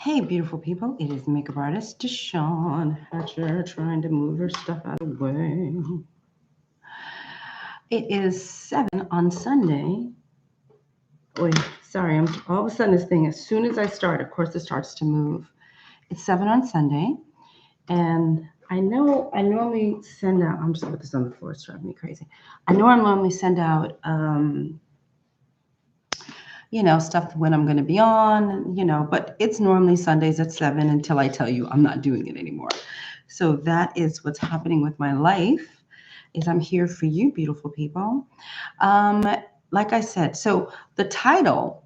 Hey, beautiful people. It is makeup artist DeShawn Hatcher trying to move her stuff out of the way. It is 7 on Sunday. Wait, sorry. I'm all of a sudden this thing, as soon as I start, of course, it starts to move. It's 7 on Sunday. And I know I normally send out, I'm just going to put this on the floor. It's driving me crazy. I know I normally send out, stuff when I'm going to be on, but it's normally Sundays at 7 until I tell you I'm not doing it anymore. So that is what's happening with my life, is I'm here for you, beautiful people. Like I said, so the title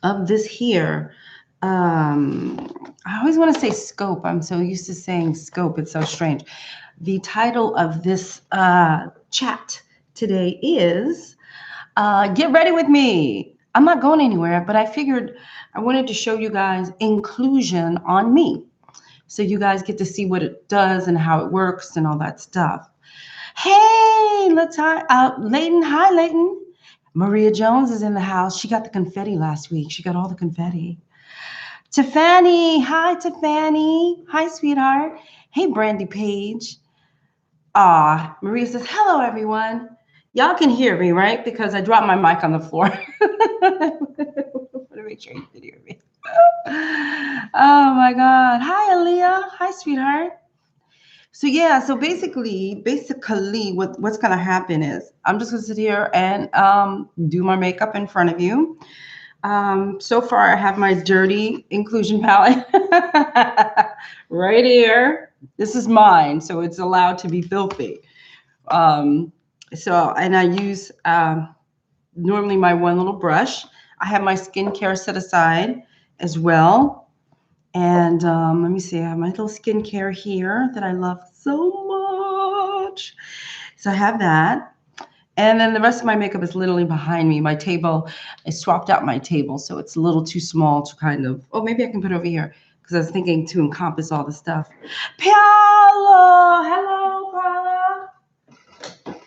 of this here, I always want to say scope. I'm so used to saying scope. It's so strange. The title of this chat today is Get Ready With Me. I'm not going anywhere, but I figured I wanted to show you guys inclusion on me. So you guys get to see what it does and how it works and all that stuff. Hey, Layton. Hi, Layton. Maria Jones is in the house. She got the confetti last week. She got all the confetti. Tiffany. Hi, Tiffany. Hi, sweetheart. Hey, Brandy Page. Maria says, hello, everyone. Y'all can hear me, right? Because I dropped my mic on the floor. I want to make sure you can hear me. Oh, my God. Hi, Aaliyah. Hi, sweetheart. So basically what's going to happen is I'm just going to sit here and do my makeup in front of you. So far, I have my dirty inclusion palette right here. This is mine, so it's allowed to be filthy. And I use normally my one little brush. I have my skincare set aside as well. And let me see, I have my little skincare here that I love so much. So I have that. And then the rest of my makeup is literally behind me. My table, I swapped out my table, so it's a little too small to kind of, maybe I can put it over here because I was thinking to encompass all the stuff. Paola! Hello, Paola!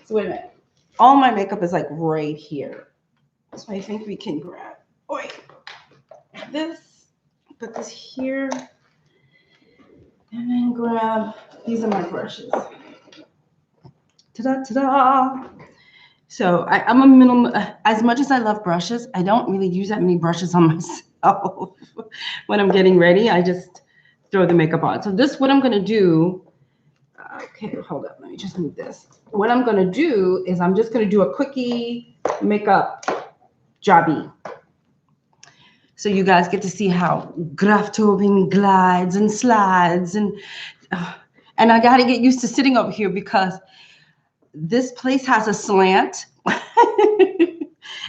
So wait a minute. All my makeup is like right here. So I think we can grab, this, put this here, and then grab, these are my brushes. Ta-da, ta-da! So I'm a minimal, as much as I love brushes, I don't really use that many brushes on myself when I'm getting ready. I just throw the makeup on. So what I'm going to do, okay, hold up. Let me just move this. What I'm going to do is I'm just going to do a quickie makeup jobby. So you guys get to see how Graftoben glides and slides. And I got to get used to sitting over here because this place has a slant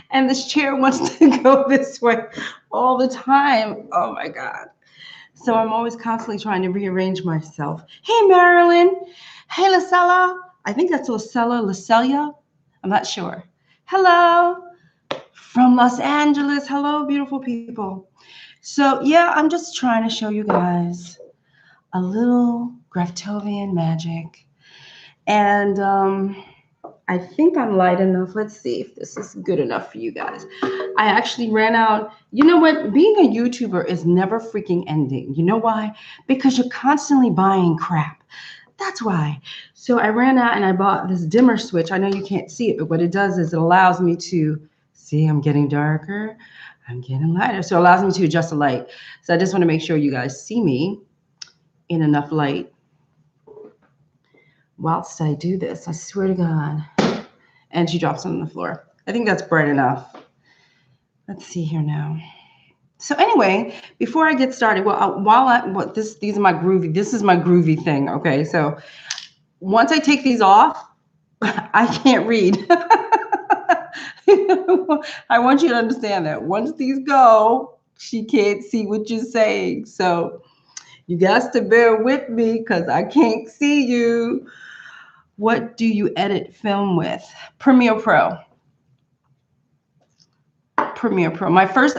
and this chair wants to go this way all the time. Oh my God. So I'm always constantly trying to rearrange myself. Hey, Marilyn. Hey, Lacella. I think that's Lacelia. I'm not sure. Hello from Los Angeles. Hello, beautiful people. So yeah, I'm just trying to show you guys a little Graftovian magic. And I think I'm light enough. Let's see if this is good enough for you guys. I actually ran out. You know what? Being a YouTuber is never freaking ending. You know why? Because you're constantly buying crap. That's why. So I ran out and I bought this dimmer switch. I know you can't see it, but what it does is it allows me to see I'm getting darker. I'm getting lighter. So it allows me to adjust the light. So I just want to make sure you guys see me in enough light. Whilst I do this, I swear to God. And she drops it on the floor. I think that's bright enough. Let's see here now. So anyway, before I get started, these are my groovy. This is my groovy thing. Okay, so once I take these off, I can't read. I want you to understand that once these go, she can't see what you're saying. So you got to bear with me because I can't see you. What do you edit film with? Premiere Pro. Premiere Pro. My first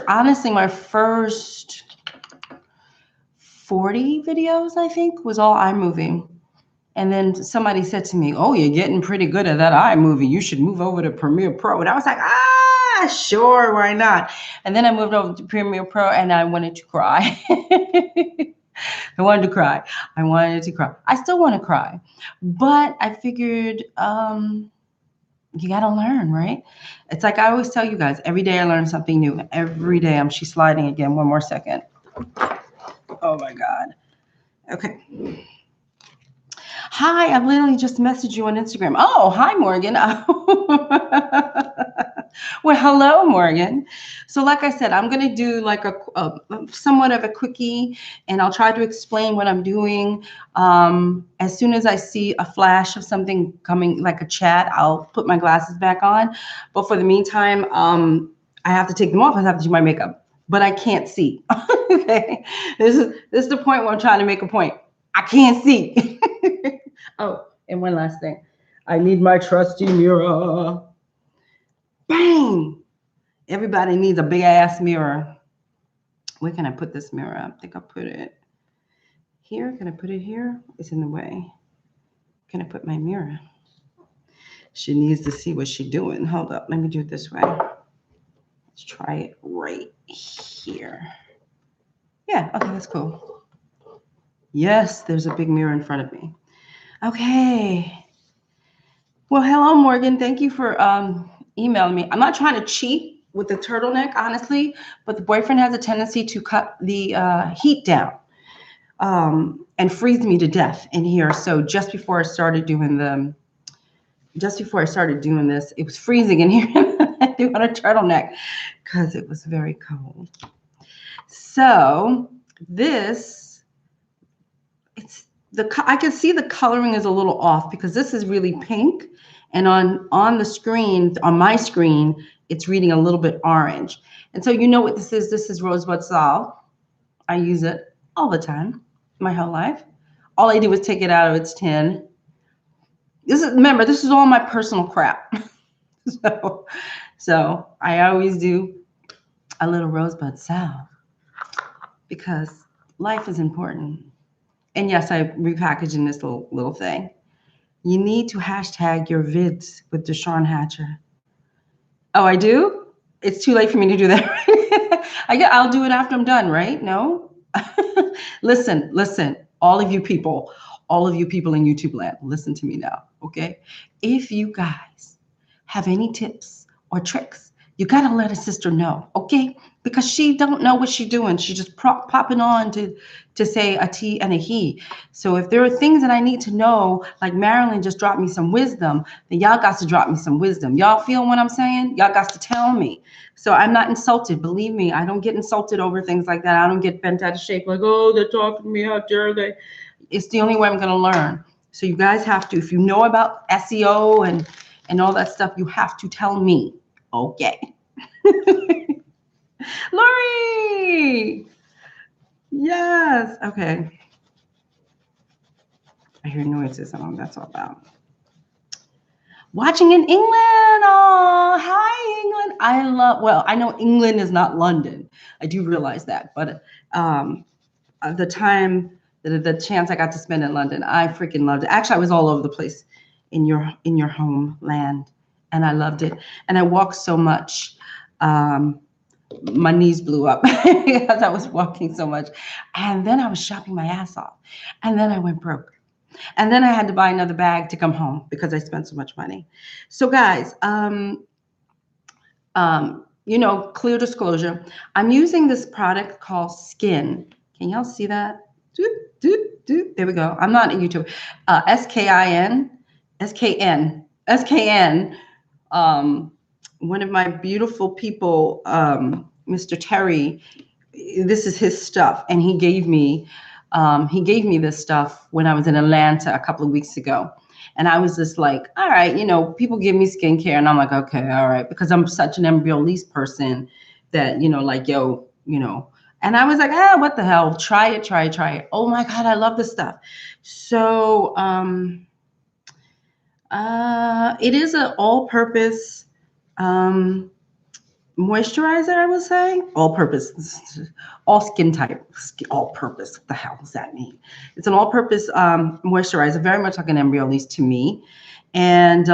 40 videos, I think, was all iMovie. And then somebody said to me, oh, you're getting pretty good at that iMovie. You should move over to Premiere Pro. And I was like, Sure, why not? And then I moved over to Premiere Pro and I wanted to cry. I wanted to cry. I wanted to cry. I still want to cry. But I figured you got to learn, right? It's like I always tell you guys, every day I learn something new. Every day she's sliding again. One more second. Oh my God. Okay. Hi, I've literally just messaged you on Instagram. Oh, hi, Morgan. Well, hello, Morgan. So like I said, I'm going to do like a somewhat of a quickie, and I'll try to explain what I'm doing. As soon as I see a flash of something coming, like a chat, I'll put my glasses back on. But for the meantime, I have to take them off. I have to do my makeup, but I can't see. Okay. This is the point where I'm trying to make a point. I can't see. Oh, and one last thing. I need my trusty mirror. Bang! Everybody needs a big ass mirror. Where can I put this mirror? I think I'll put it here. Can I put it here? It's in the way. Can I put my mirror? She needs to see what she's doing. Hold up. Let me do it this way. Let's try it right here. Yeah, okay, that's cool. Yes, there's a big mirror in front of me. Okay. Well, hello, Morgan. Thank you for emailing me. I'm not trying to cheat with the turtleneck, honestly, but the boyfriend has a tendency to cut the heat down and freeze me to death in here. So just before I started doing this, it was freezing in here. I threw on a turtleneck because it was very cold. So this, I can see the coloring is a little off because this is really pink. And on the screen, on my screen, it's reading a little bit orange. And so you know what this is. This is Rosebud Salve. I use it all the time, my whole life. All I do is take it out of its tin. Remember, this is all my personal crap. So I always do a little Rosebud Salve because life is important. And yes, I repackaged in this little thing. You need to hashtag your vids with DeShawn Hatcher. Oh, I do? It's too late for me to do that. I'll do it after I'm done, right? No? Listen, all of you people in YouTube land, listen to me now, okay? If you guys have any tips or tricks, you gotta let a sister know, okay? Because she don't know what she's doing. She's just popping on to say a T and a he. So if there are things that I need to know, like Marilyn just dropped me some wisdom, then y'all got to drop me some wisdom. Y'all feel what I'm saying? Y'all got to tell me. So I'm not insulted. Believe me, I don't get insulted over things like that. I don't get bent out of shape like, oh, they're talking to me. How dare they? It's the only way I'm going to learn. So you guys have to, if you know about SEO and all that stuff, you have to tell me. Okay. Lori! Yes. Okay. I hear noises. I don't know what that's all about. Watching in England. Oh, hi, England. I know England is not London. I do realize that. But the chance I got to spend in London, I freaking loved it. Actually, I was all over the place in your homeland, and I loved it. And I walked so much. My knees blew up because I was walking so much. And then I was shopping my ass off. And then I went broke. And then I had to buy another bag to come home because I spent so much money. So guys, clear disclosure, I'm using this product called Skin. Can y'all see that? There we go. I'm not on YouTube. SKN. One of my beautiful people, Mr. Terry, this is his stuff, and he gave me this stuff when I was in Atlanta a couple of weeks ago. And I was just like, all right, people give me skincare, and I'm like, okay, all right, because I'm such an embryo-lease person that, and I was like, what the hell? Try it. Oh my God, I love this stuff. So it is an all-purpose moisturizer, I would say. All-purpose, all skin type, all-purpose. What the hell does that mean? It's an all-purpose moisturizer, very much like an embryo-lease to me. And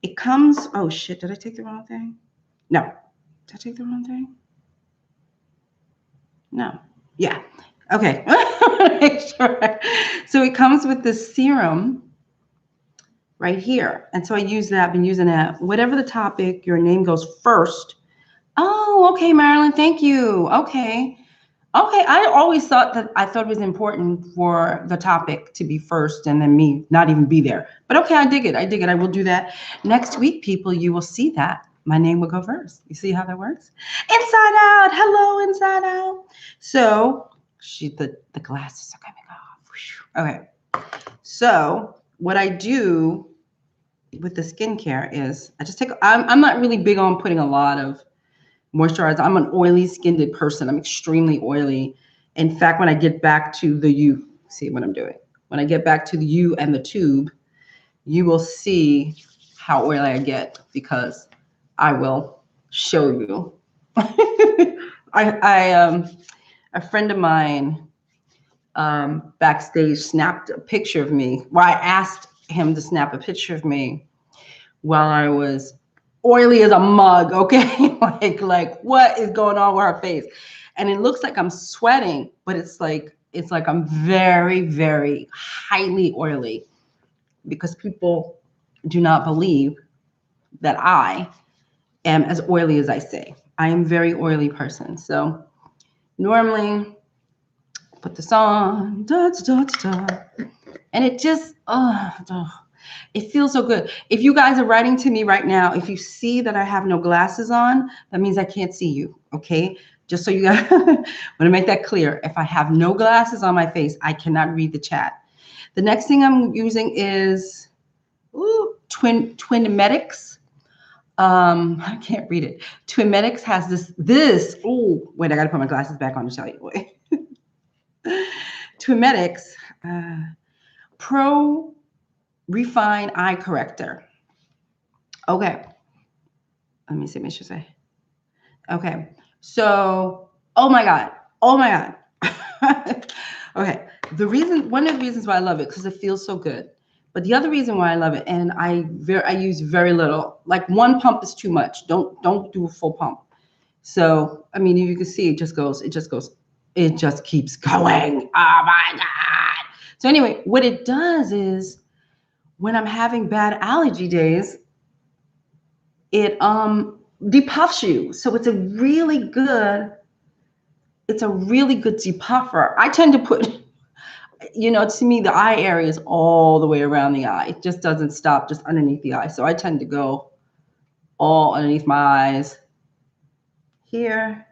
it comes, oh shit, did I take the wrong thing? No. Did I take the wrong thing? No. Yeah. Okay. Make sure. So it comes with this serum right here. And so I use that. I've been using that. Whatever the topic, your name goes first. Oh, okay, Marilyn. Thank you. Okay. Okay. I thought it was important for the topic to be first and then me not even be there. But okay, I dig it. I dig it. I will do that. Next week, people, you will see that. My name will go first. You see how that works? Inside out. Hello, inside out. So the glasses are coming off. Okay. So what I do with the skincare is I'm not really big on putting a lot of moisturizer. I'm an oily skinned person. I'm extremely oily. In fact, when I get back to the U, see what I'm doing. When I get back to the U and the tube, you will see how oily I get because I will show you. A friend of mine backstage snapped a picture of me. Well, I asked him to snap a picture of me while I was oily as a mug, okay? like what is going on with her face? And it looks like I'm sweating, but it's like I'm very, very highly oily because people do not believe that I am as oily as I say. I am a very oily person. So normally put this on, and it just, it feels so good. If you guys are writing to me right now, if you see that I have no glasses on, that means I can't see you, okay? Just so you guys, I want to make that clear. If I have no glasses on my face, I cannot read the chat. The next thing I'm using is Twinmetics. I can't read it. Twinmetics has this. Oh, wait, I got to put my glasses back on to tell you. Wait. Twinmetics Pro Refine Eye Corrector. Okay. Let me see what I should say. Okay. So, oh my God. Okay. One of the reasons why I love it, because it feels so good. But the other reason why I love it, and I use very little, like one pump is too much. Don't do a full pump. So, I mean, you can see it just keeps going. Oh my God. So anyway, what it does is when I'm having bad allergy days, it depuffs you. So it's a really good depuffer. I tend to put, to me, the eye area is all the way around the eye. It just doesn't stop just underneath the eye. So I tend to go all underneath my eyes, here,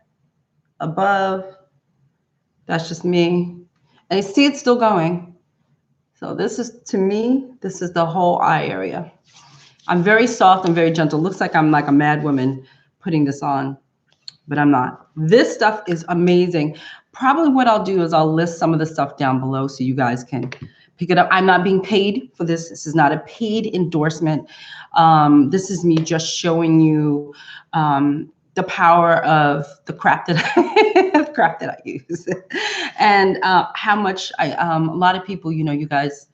above. That's just me. And you see it's still going. So this is the whole eye area. I'm very soft and very gentle. Looks like I'm like a mad woman putting this on, but I'm not. This stuff is amazing. Probably what I'll do is I'll list some of the stuff down below so you guys can pick it up. I'm not being paid for this. This is not a paid endorsement. This is me just showing you the power of the crap that I use, and how much a lot of people, you guys,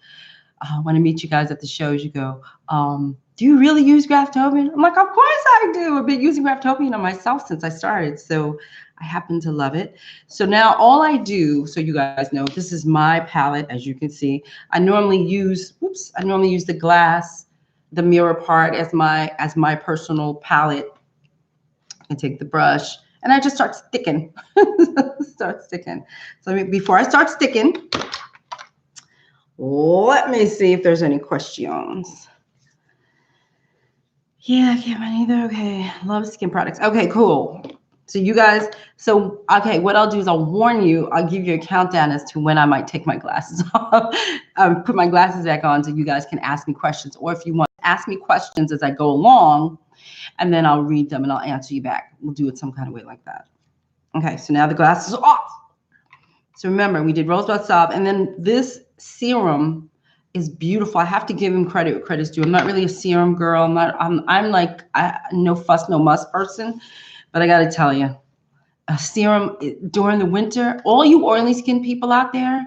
when I meet you guys at the shows, you go, do you really use Graftobian? I'm like, of course I do. I've been using Graftobian on myself since I started, so I happen to love it. So now all I do, so you guys know, this is my palette, as you can see. I normally use the glass, the mirror part as my personal palette. I take the brush and I just start sticking. So before I start sticking, let me see if there's any questions. Yeah, I can't find either. Okay, love skin products. Okay, cool. So you guys, okay, what I'll do is I'll warn you. I'll give you a countdown as to when I might take my glasses off. Put my glasses back on so you guys can ask me questions. Or if you want to ask me questions as I go along, and then I'll read them and I'll answer you back. We'll do it some kind of way like that. Okay, so now the glasses are off. So remember, we did Rosebud Salve, and then this serum is beautiful. I have to give him credit where credit's due. I'm not really a serum girl. I'm like no fuss, no muss person, but I got to tell you, a serum during the winter, all you oily skin people out there,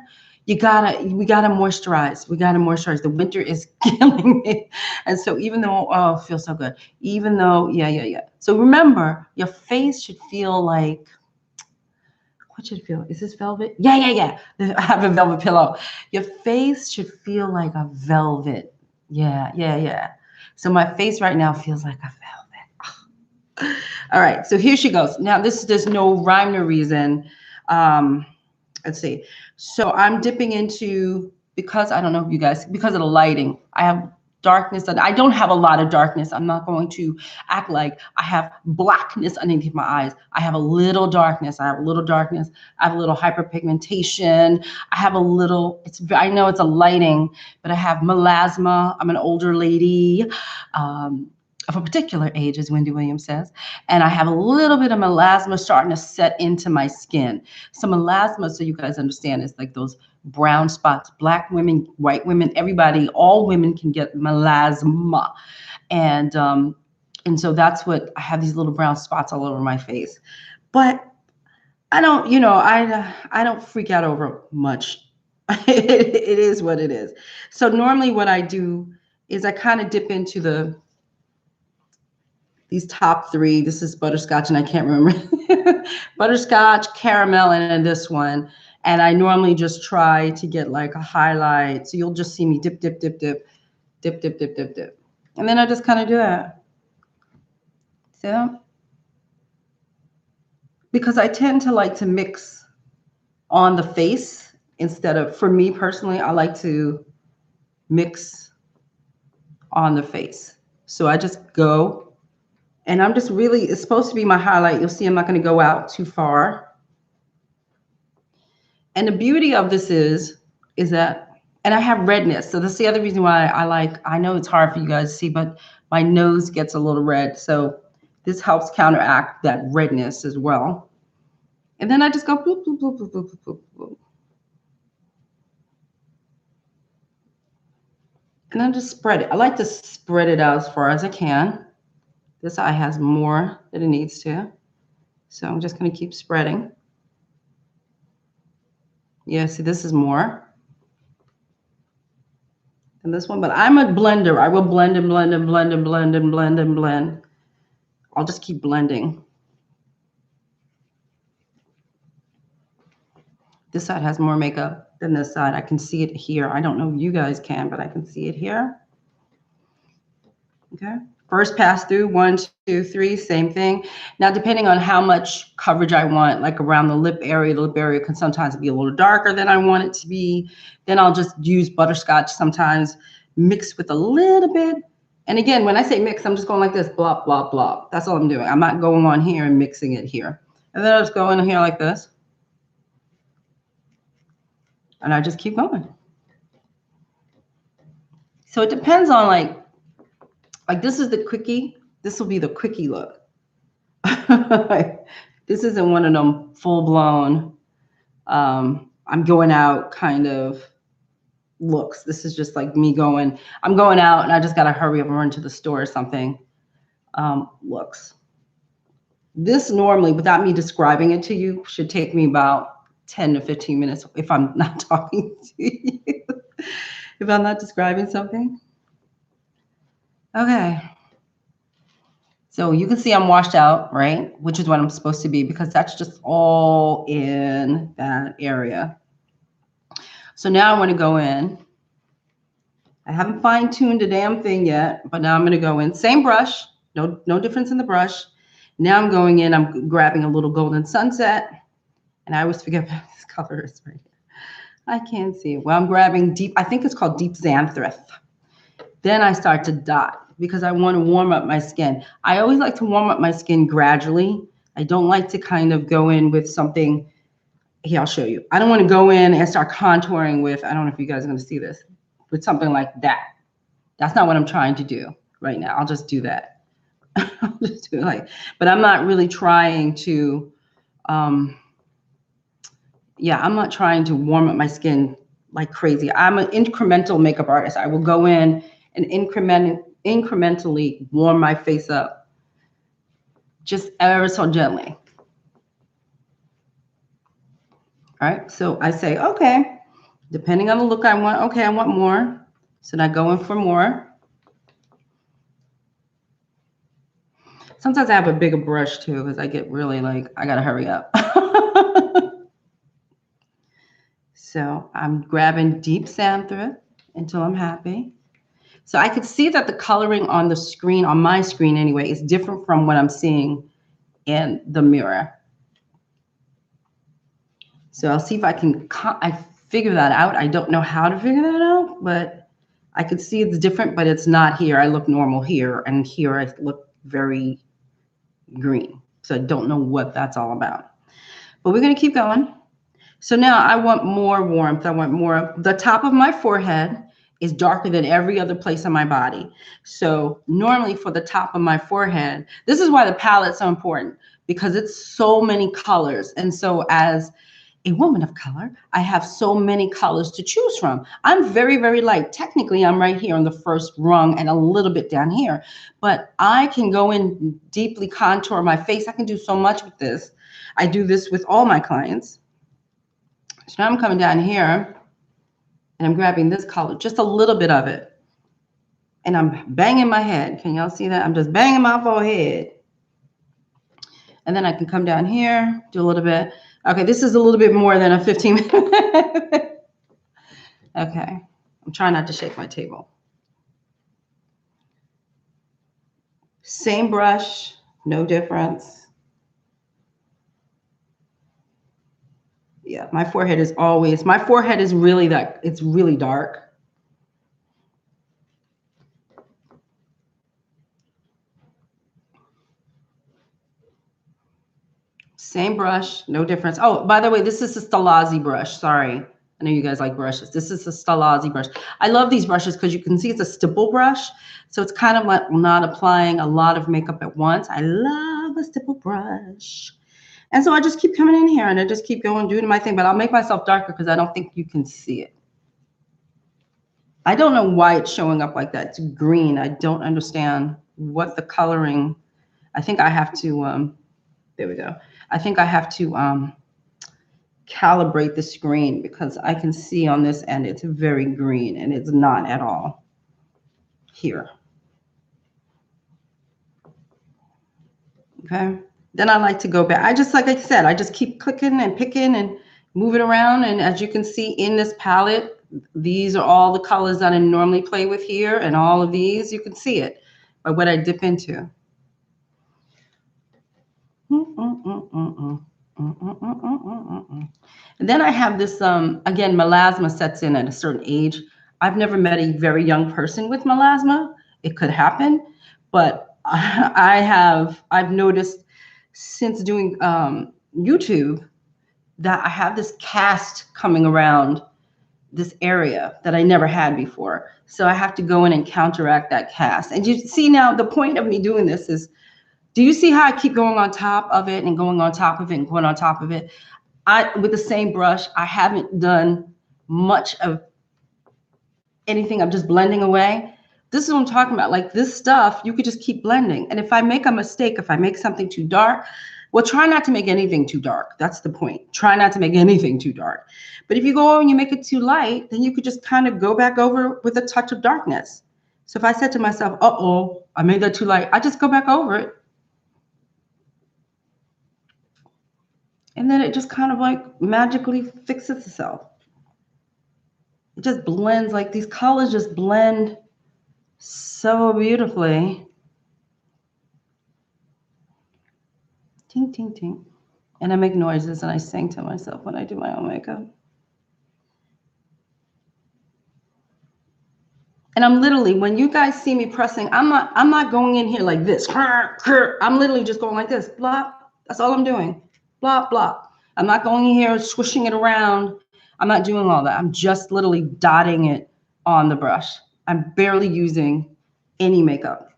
we gotta moisturize. We gotta moisturize. The winter is killing me. And so even though, oh, it feels so good. Even though, yeah. So remember, your face should feel like, what should it feel? Is this velvet? Yeah. I have a velvet pillow. Your face should feel like a velvet. Yeah. So my face right now feels like a velvet. All right, so here she goes. Now there's no rhyme or reason. Let's see. So I'm dipping into, because I don't know if you guys, because of the lighting, I have darkness, and I don't have a lot of darkness. I'm not going to act like I have blackness underneath my eyes. I have a little darkness. I have a little hyperpigmentation. I have a little, I know it's a lighting, but I have melasma. I'm an older lady. Of a particular age, as Wendy Williams says, and I have a little bit of melasma starting to set into my skin. So melasma, so you guys understand, is like those brown spots. Black women, white women, everybody, all women can get melasma, and so that's what I have, these little brown spots all over my face. But I don't, I don't freak out over much. It is what it is. So normally what I do is I kind of dip into these top three. This is butterscotch, and I can't remember. Butterscotch, caramel, and then this one. And I normally just try to get like a highlight. So you'll just see me dip. And then I just kind of do that. See that? Because I tend to like to mix on the face instead of, for me personally, I like to mix on the face. So I just go. And I'm just really, it's supposed to be my highlight. You'll see I'm not going to go out too far. And the beauty of this is that, and I have redness. So that's the other reason why I know it's hard for you guys to see, but my nose gets a little red. So this helps counteract that redness as well. And then I just go bloop, bloop, bloop, bloop, bloop, bloop, bloop. And then just spread it. I like to spread it out as far as I can. This eye has more than it needs to. So I'm just going to keep spreading. Yeah, see, this is more than this one, but I'm a blender. I will blend and blend and blend and blend and blend and blend. I'll just keep blending. This side has more makeup than this side. I can see it here. I don't know if you guys can, but I can see it here. Okay. First pass through, 1, 2, 3, same thing. Now, depending on how much coverage I want, like around the lip area can sometimes be a little darker than I want it to be. Then I'll just use butterscotch sometimes, mix with a little bit. And again, when I say mix, I'm just going like this, blop, blop, blop. That's all I'm doing. I'm not going on here and mixing it here. And then I'll just go in here like this. And I just keep going. So it depends on like this is the quickie. This will be the quickie look. This isn't one of them full-blown, I'm going out kind of looks. This is just like me going, I'm going out and I just got to hurry up and run to the store or something, looks. This normally, without me describing it to you, should take me about 10 to 15 minutes if I'm not talking to you, if I'm not describing something. Okay. So you can see I'm washed out, right? Which is what I'm supposed to be, because that's just all in that area. So now I want to go in. I haven't fine-tuned a damn thing yet, but now I'm going to go in. Same brush, no difference in the brush. Now I'm going in, I'm grabbing a little Golden Sunset. And I always forget what this color is right here. I can't see it. Well, I'm grabbing deep, I think it's called Deep Xanthrith. Then I start to dot, because I want to warm up my skin. I always like to warm up my skin gradually. I don't like to kind of go in with something. Here, I'll show you. I don't want to go in and start contouring with, I don't know if you guys are going to see this, with something like that. That's not what I'm trying to do right now. I'll just do that. I'll just do it like, but I'm not really trying to, I'm not trying to warm up my skin like crazy. I'm an incremental makeup artist. I will go in and incrementally warm my face up, just ever so gently. All right, so I say, okay, Depending on the look I want. Okay, I want more. So then I go in for more. Sometimes I have a bigger brush too because I get really like, I got to hurry up. So I'm grabbing deep sand through it until I'm happy. So I could see that the coloring on the screen, on my screen anyway, is different from what I'm seeing in the mirror. So I'll see if I can figure that out. I don't know how to figure that out, but I could see it's different, but it's not here. I look normal here, and here I look very green. So I don't know what that's all about. But we're going to keep going. So now I want more warmth. I want more. The top of my forehead is darker than every other place on my body. So normally for the top of my forehead, this is why the palette's so important, because it's so many colors. And so as a woman of color, I have so many colors to choose from. I'm very, very light. Technically, I'm right here on the first rung and a little bit down here, but I can go in deeply contour my face. I can do so much with this. I do this with all my clients. So now I'm coming down here and I'm grabbing this color, just a little bit of it. And I'm banging my head. Can y'all see that? I'm just banging my forehead. And then I can come down here, do a little bit. Okay, this is a little bit more than a 15-minute. Okay, I'm trying not to shake my table. Same brush, no difference. Yeah, my forehead is really that, it's really dark. Same brush, no difference. Oh, by the way, this is a Stalazi brush. Sorry. I know you guys like brushes. This is a Stalazi brush. I love these brushes because you can see it's a stipple brush. So it's kind of like not applying a lot of makeup at once. I love a stipple brush. And so I just keep coming in here and I just keep going, doing my thing. But I'll make myself darker because I don't think you can see it. I don't know why it's showing up like that. It's green. I don't understand what the coloring. I think I have to, there we go. I think I have to calibrate the screen because I can see on this end it's very green and it's not at all here. Okay. Then I like to go back. Like I said, I just keep clicking and picking and moving around. And as you can see in this palette, these are all the colors that I normally play with here. And all of these, you can see it by what I dip into. And then I have this, again, melasma sets in at a certain age. I've never met a very young person with melasma. It could happen, but I've noticed since doing YouTube that I have this cast coming around this area that I never had before. So I have to go in and counteract that cast. And you see now, the point of me doing this is, do you see how I keep going on top of it and going on top of it and going on top of it? With the same brush, I haven't done much of anything. I'm just blending away. This is what I'm talking about. Like this stuff, you could just keep blending. And if I make a mistake, if I make something too dark, well, try not to make anything too dark. That's the point. Try not to make anything too dark. But if you go and you make it too light, then you could just kind of go back over with a touch of darkness. So if I said to myself, uh-oh, I made that too light, I just go back over it. And then it just kind of like magically fixes itself. It just blends, like these colors just blend so beautifully. Ting, ting, ting. And I make noises and I sing to myself when I do my own makeup. And I'm literally, when you guys see me pressing, I'm not going in here like this. I'm literally just going like this. Blah. That's all I'm doing. Blah, blah. I'm not going in here swishing it around. I'm not doing all that. I'm just literally dotting it on the brush. I'm barely using any makeup.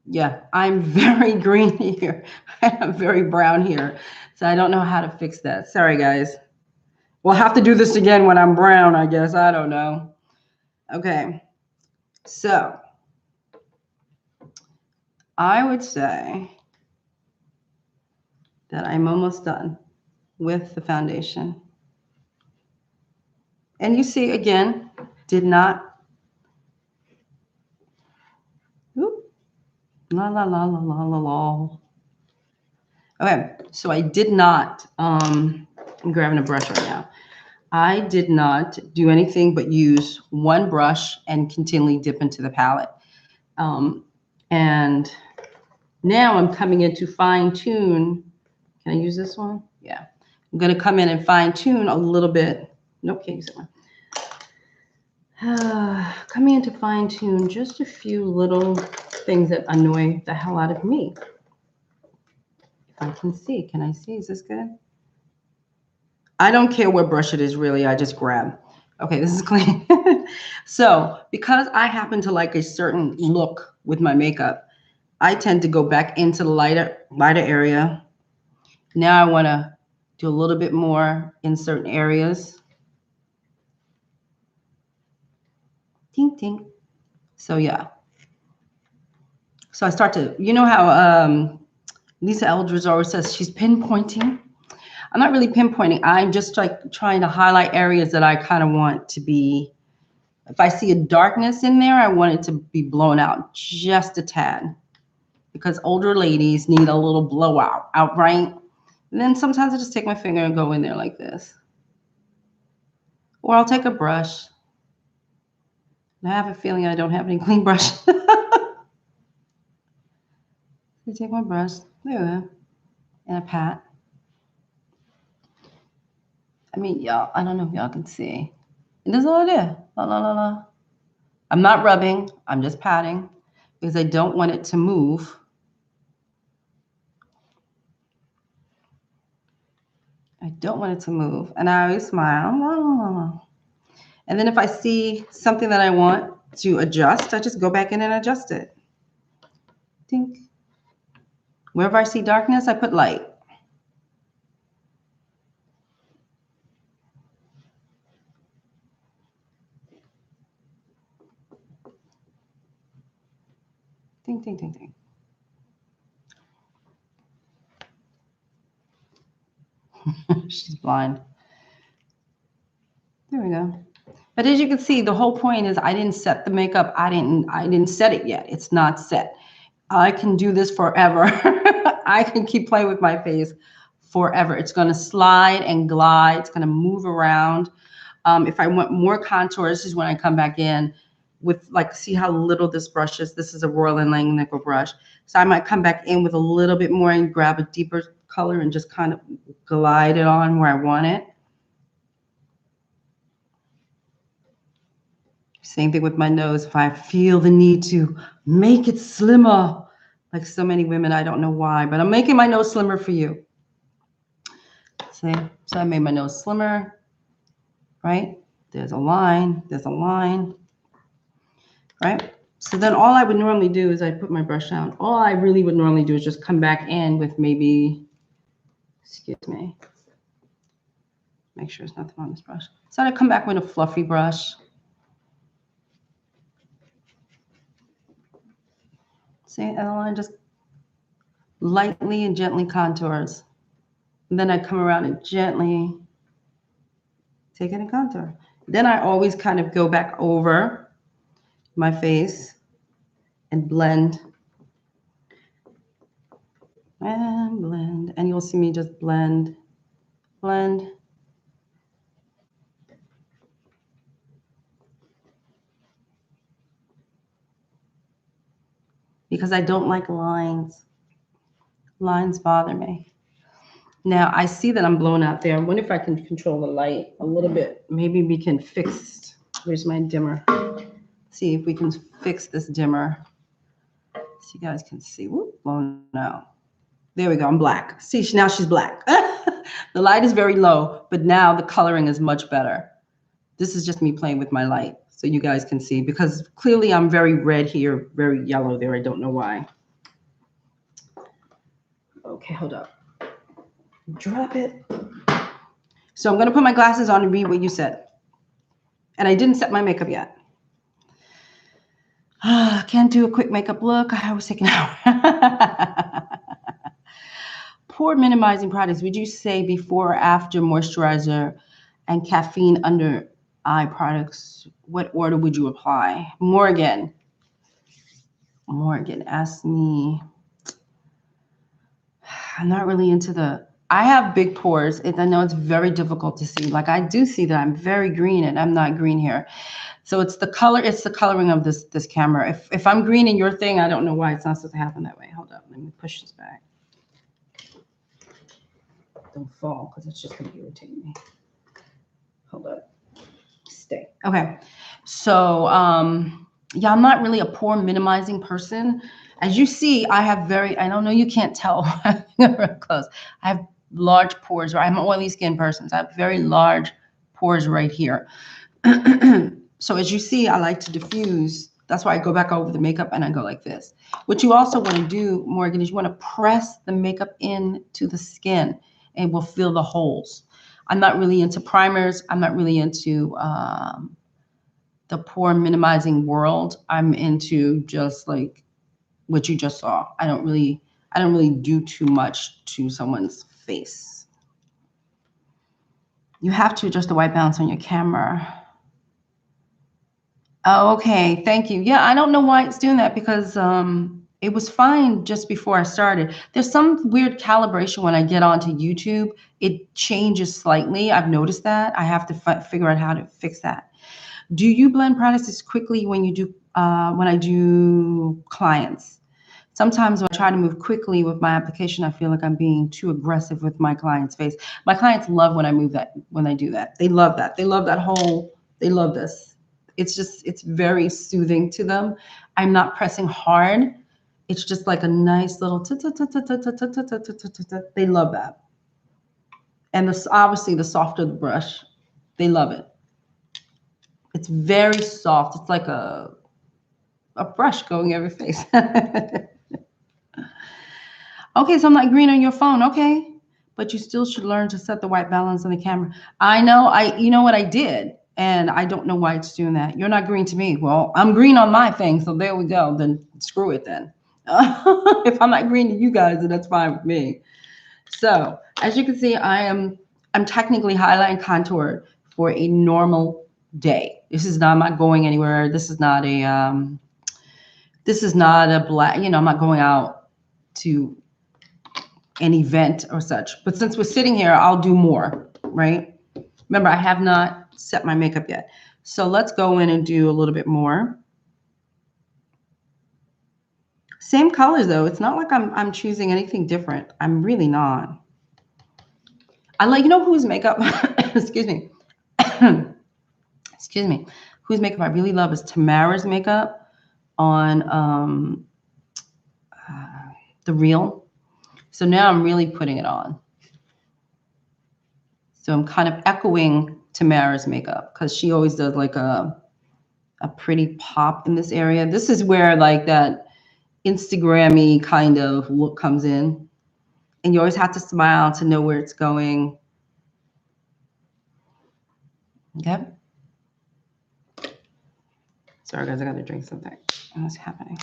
Yeah, I'm very green here. I'm very brown here. So I don't know how to fix that. Sorry, guys. We'll have to do this again when I'm brown, I guess. I don't know. Okay. So I would say that I'm almost done. with the foundation. And you see, again, did not, whoop, la, la, la, la, la, la, la. Okay, so I did not, I'm grabbing a brush right now. I did not do anything but use one brush and continually dip into the palette. And now I'm coming in to fine tune. Can I use this one? Yeah. I'm going to come in and fine tune a little bit. Nope, can't use that one. Coming in to fine tune just a few little things that annoy the hell out of me. If I can see, can I see? Is this good? I don't care what brush it is, really. I just grab. Okay, this is clean. So because I happen to like a certain look with my makeup, I tend to go back into the lighter area. Now I want to do a little bit more in certain areas. Ding, ding. So yeah. So I start to, you know how Lisa Eldridge always says she's pinpointing? I'm not really pinpointing. I'm just like trying to highlight areas that I kind of want to be. If I see a darkness in there, I want it to be blown out just a tad. Because older ladies need a little blowout, right? And then sometimes I just take my finger and go in there like this. Or I'll take a brush. And I have a feeling I don't have any clean brush. I take my brush, there we go, and a pat. I mean, y'all, I don't know if y'all can see. And that's all it is. La, la, la, la. I'm not rubbing, I'm just patting because I don't want it to move. I don't want it to move. And I always smile. La, la, la. And then if I see something that I want to adjust, I just go back in and adjust it. Think. Wherever I see darkness, I put light. Ding, ding, ding, ding. She's blind. There we go. But as you can see, the whole point is I didn't set the makeup. I didn't set it yet. It's not set. I can do this forever. I can keep playing with my face forever. It's going to slide and glide. It's going to move around. If I want more contour, this is when I come back in with, like, see how little this brush is. This is a Royal & Langnickel brush. So I might come back in with a little bit more and grab a deeper color and just kind of glide it on where I want it. Same thing with my nose. If I feel the need to make it slimmer, like so many women, I don't know why, but I'm making my nose slimmer for you. See? So I made my nose slimmer, right? There's a line, right? So then all I would normally do is I put my brush down. All I really would normally do is just come back in with maybe, excuse me, make sure there's nothing on this brush. So I come back with a fluffy brush. See, and I just lightly and gently contours. And then I come around and gently take it and contour. Then I always kind of go back over my face and blend and blend. And you'll see me just blend, blend. Because I don't like lines. Lines bother me. Now I see that I'm blown out there. I wonder if I can control the light a little bit. Maybe we can fix, where's my dimmer? See if we can fix this dimmer. So you guys can see, whoop, blown out. There we go, I'm black. See, now she's black. The light is very low, but now the coloring is much better. This is just me playing with my light so you guys can see, because clearly I'm very red here, very yellow there. I don't know why. Okay, hold up. Drop it. So I'm going to put my glasses on and read what you said. And I didn't set my makeup yet. Can't do a quick makeup look. I always take an hour. pore minimizing products, would you say before or after moisturizer and caffeine under eye products? What order would you apply? Morgan asked me. I'm not really into I have big pores. I know it's very difficult to see. Like I do see that I'm very green and I'm not green here. So it's the color, it's the coloring of this camera. If I'm green in your thing, I don't know why it's not supposed to happen that way. Hold up, let me push this back. Don't fall, because it's just gonna irritate me. Hold up, stay. Okay, so yeah, I'm not really a pore minimizing person. As you see, I have I don't know, you can't tell real close. I have large pores, or I'm an oily skin person, so I have very large pores right here. So as you see, I like to diffuse. That's why I go back over the makeup and I go like this. What you also want to do, Morgan, is you want to press the makeup into the skin and it will fill the holes. I'm not really into primers. I'm not really into the pore minimizing world. I'm into just like what you just saw. I don't really do too much to someone's face. You have to adjust the white balance on your camera. Oh, okay, thank you. Yeah, I don't know why it's doing that because it was fine just before I started. There's some weird calibration when I get onto YouTube. It changes slightly. I've noticed that. I have to figure out how to fix that. Do you blend products as quickly when you do when I do clients? Sometimes when I try to move quickly with my application, I feel like I'm being too aggressive with my client's face. My clients love when I move that, when I do that. They love that. They love that whole, they love this. It's just, it's very soothing to them. I'm not pressing hard. It's just like a nice little, they love that. And this, obviously the softer the brush, they love it. It's very soft. It's like a brush going over your face. Okay, so I'm not green on your phone. Okay, but you still should learn to set the white balance on the camera. I know, you know what I did, and I don't know why it's doing that. You're not green to me. Well, I'm green on my thing, so there we go. Then screw it then. If I'm not green to you guys, then that's fine with me. So as you can see, I'm technically highlight and contour for a normal day. This is not, I'm not going anywhere. This is not a black, you know, I'm not going out to an event or such. But since we're sitting here, I'll do more, right? Remember, I have not set my makeup yet. So let's go in and do a little bit more. Same colors though. It's not like I'm choosing anything different. I'm really not. I like, you know whose makeup, excuse me. Excuse me. Whose makeup I really love is Tamara's makeup on The Real. So now I'm really putting it on. So I'm kind of echoing Tamara's makeup because she always does like a pretty pop in this area. This is where like that Instagram-y kind of look comes in. And you always have to smile to know where it's going. Okay. Sorry guys, I gotta drink something. What's happening?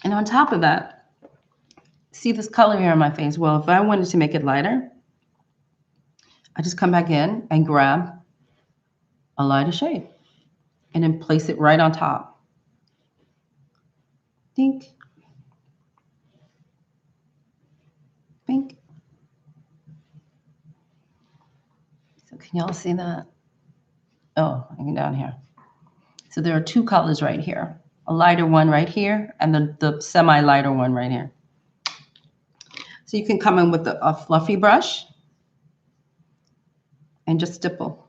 And on top of that, see this color here on my face? Well, if I wanted to make it lighter, I just come back in and grab a lighter shade and then place it right on top. Dink. Pink. So can y'all see that? Oh, I can down here. So there are two colors right here. A lighter one right here and the semi-lighter one right here. So you can come in with a fluffy brush and just stipple.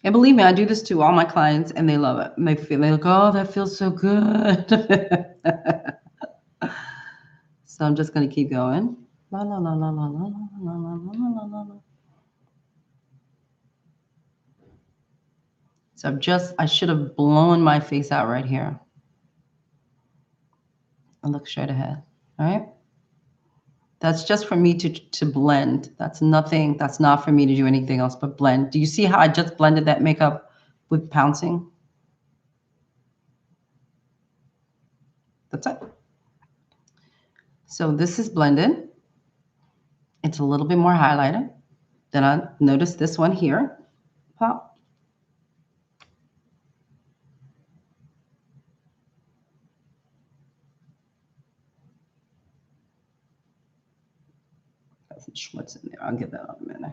And believe me, I do this to all my clients and they love it. And they look, oh, that feels so good. So I'm just gonna keep going. La la la la la la la la la la la. So I should have blown my face out right here. And look straight ahead, all right? That's just for me to blend. That's nothing, that's not for me to do anything else but blend. Do you see how I just blended that makeup with pouncing? That's it. So this is blended. It's a little bit more highlighted. Then I notice this one here. Pop. Got some schmutz in there. I'll get that out in a minute.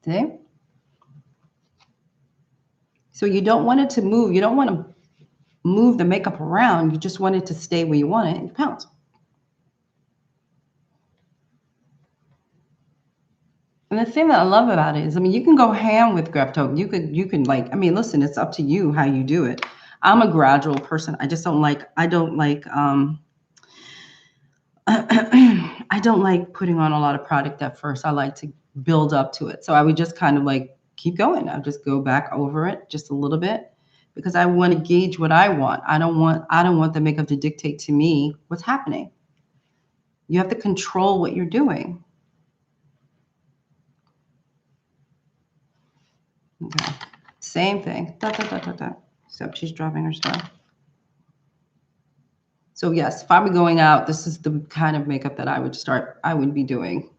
See? So you don't want it to move. You don't want to move the makeup around. You just want it to stay where you want it and you pounce. And the thing that I love about it is, I mean, you can go ham with Greptoke. You can like, I mean, listen, it's up to you how you do it. I'm a gradual person. I just don't like, I don't like putting on a lot of product at first. I like to build up to it. So I would just kind of like keep going. I'll just go back over it just a little bit because I want to gauge what I want. I don't want the makeup to dictate to me what's happening. You have to control what you're doing. Okay. Same thing. Da, da, da, da, da. Except she's dropping her stuff. So yes, if I were going out, this is the kind of makeup that I would be doing.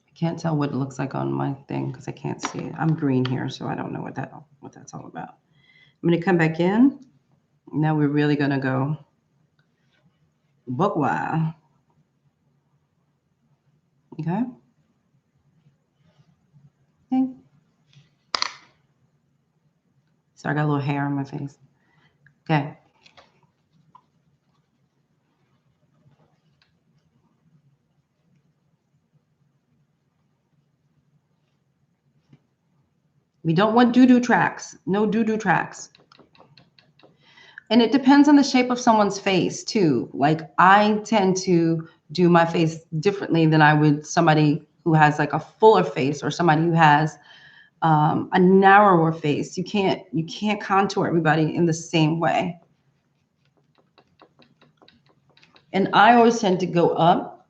I can't tell what it looks like on my thing because I can't see it. I'm green here, so I don't know what that's all about. I'm gonna come back in. Now we're really gonna go book wild. Okay. Okay. So I got a little hair on my face. Okay. We don't want doo-doo tracks. No doo-doo tracks. And it depends on the shape of someone's face too. Like I tend to do my face differently than I would somebody who has like a fuller face or somebody who has a narrower face. You can't contour everybody in the same way. And I always tend to go up.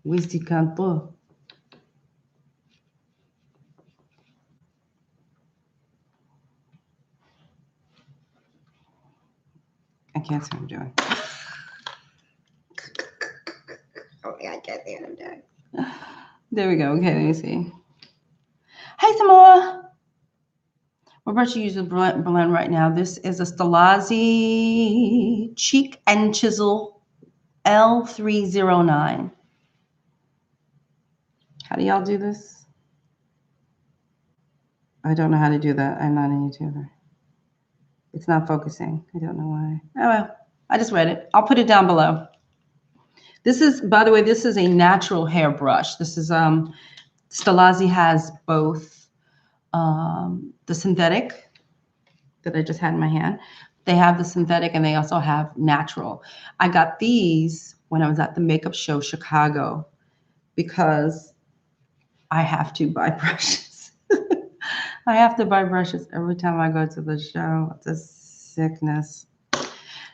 Where's the contour? I can't see what I'm doing. Oh, yeah, I can't see what I'm doing. There we go. Okay, let me see. Hey, Samoa. We're about to use the blend right now. This is a Stilazzi Cheek and Chisel L309. How do y'all do this? I don't know how to do that. I'm not a YouTuber. It's not focusing. I don't know why. Oh, well, I just read it. I'll put it down below. This is, by the way, this is a natural hair brush. This is, Stilazzi has both the synthetic that I just had in my hand. They have the synthetic and they also have natural. I got these when I was at the makeup show Chicago because I have to buy brushes. I have to buy brushes every time I go to the show. It's a sickness.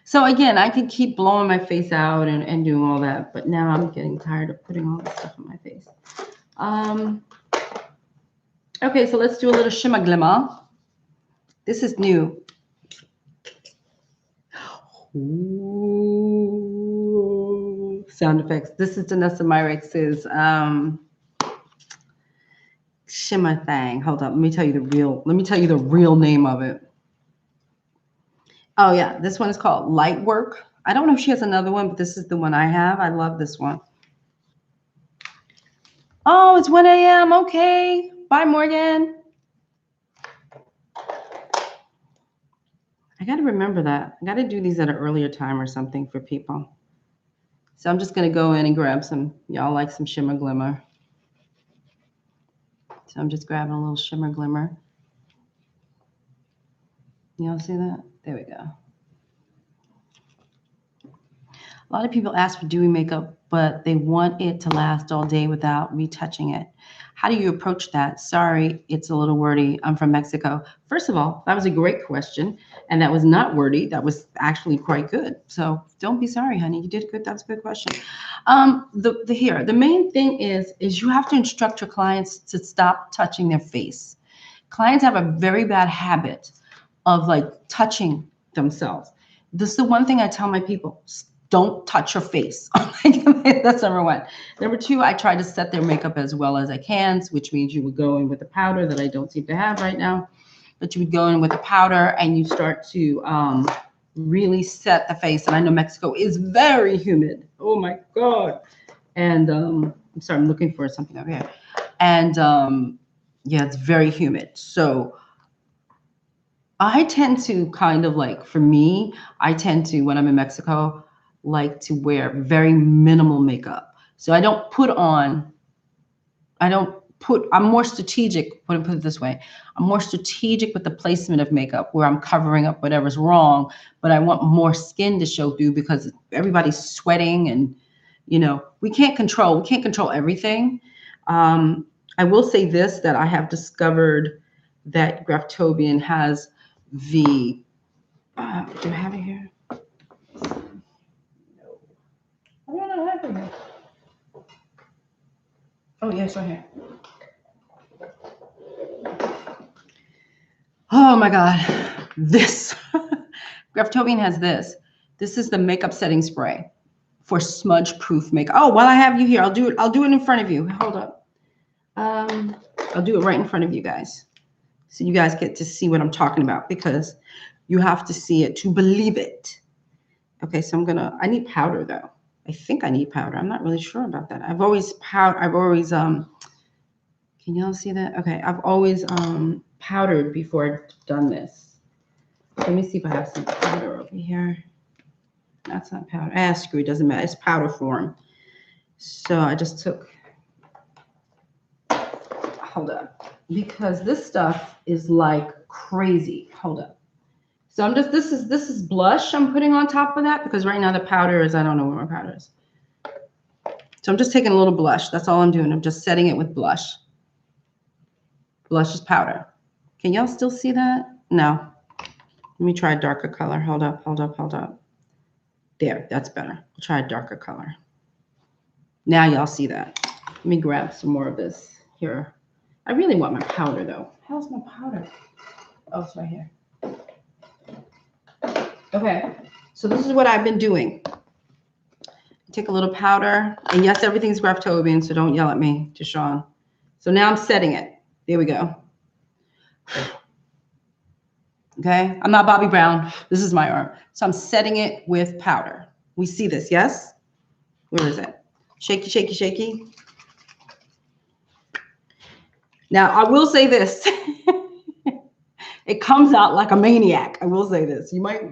So again, I can keep blowing my face out and doing all that, but now I'm getting tired of putting all this stuff on my face. Okay, so let's do a little shimmer glimmer. This is new. Ooh, sound effects. This is Danessa Myrex's shimmer thing. Hold up, let me tell you the real name of it. Oh yeah, this one is called Light Work. I don't know if she has another one, but this is the one I have. I love this one. Oh, it's 1 a.m. Okay. Bye, Morgan. I got to remember that. I got to do these at an earlier time or something for people. So I'm just going to go in and grab some. Y'all like some shimmer glimmer. So I'm just grabbing a little shimmer glimmer. Y'all see that? There we go. A lot of people ask for dewy makeup, but they want it to last all day without retouching it. How do you approach that? Sorry, it's a little wordy. I'm from Mexico. First of all, that was a great question. And that was not wordy. That was actually quite good. So don't be sorry, honey. You did good. That's a good question. The main thing is you have to instruct your clients to stop touching their face. Clients have a very bad habit of like touching themselves. This is the one thing I tell my people. Don't touch your face. That's number one. Number two, I try to set their makeup as well as I can, which means you would go in with a powder that I don't seem to have right now. But you would go in with a powder and you start to really set the face. And I know Mexico is very humid. Oh my God. And I'm sorry, I'm looking for something over here. And yeah, it's very humid. So I tend to kind of like, for me, I tend to, when I'm in Mexico, like to wear very minimal makeup. So I don't put on, I'm more strategic, let me put it this way. I'm more strategic with the placement of makeup where I'm covering up whatever's wrong, but I want more skin to show through because everybody's sweating and, you know, we can't control everything. I will say this, that I have discovered that Graftobian has the, do I have it here? I don't know what happened here. Oh, yes, right here. Oh my God. This Graftobian has this. This is the makeup setting spray for smudge proof makeup. Oh, while I have you here, I'll do it in front of you. Hold up. I'll do it right in front of you guys. So you guys get to see what I'm talking about because you have to see it to believe it. Okay, so I need powder though. I think I need powder. I'm not really sure about that. I've always, can y'all see that? Okay, I've always powdered before I've done this. Let me see if I have some powder over here. That's not powder. Screw it, doesn't matter. It's powder form. So I just took, hold up, because this stuff is like crazy. Hold up. So I'm just, this is blush I'm putting on top of that because right now the powder is, I don't know where my powder is. So I'm just taking a little blush. That's all I'm doing. I'm just setting it with blush. Blush is powder. Can y'all still see that? No. Let me try a darker color. Hold up. There, that's better. I'll try a darker color. Now y'all see that. Let me grab some more of this here. I really want my powder though. How's my powder? Oh, it's right here. Okay, so this is what I've been doing. Take a little powder, and yes, everything's Graftobian, so don't yell at me, DeShawn. So now I'm setting it. There we go. Okay, I'm not Bobby Brown. This is my arm. So I'm setting it with powder. We see this, yes? Where is it? Shaky, shaky, shaky. Now, I will say this. It comes out like a maniac. I will say this. You might,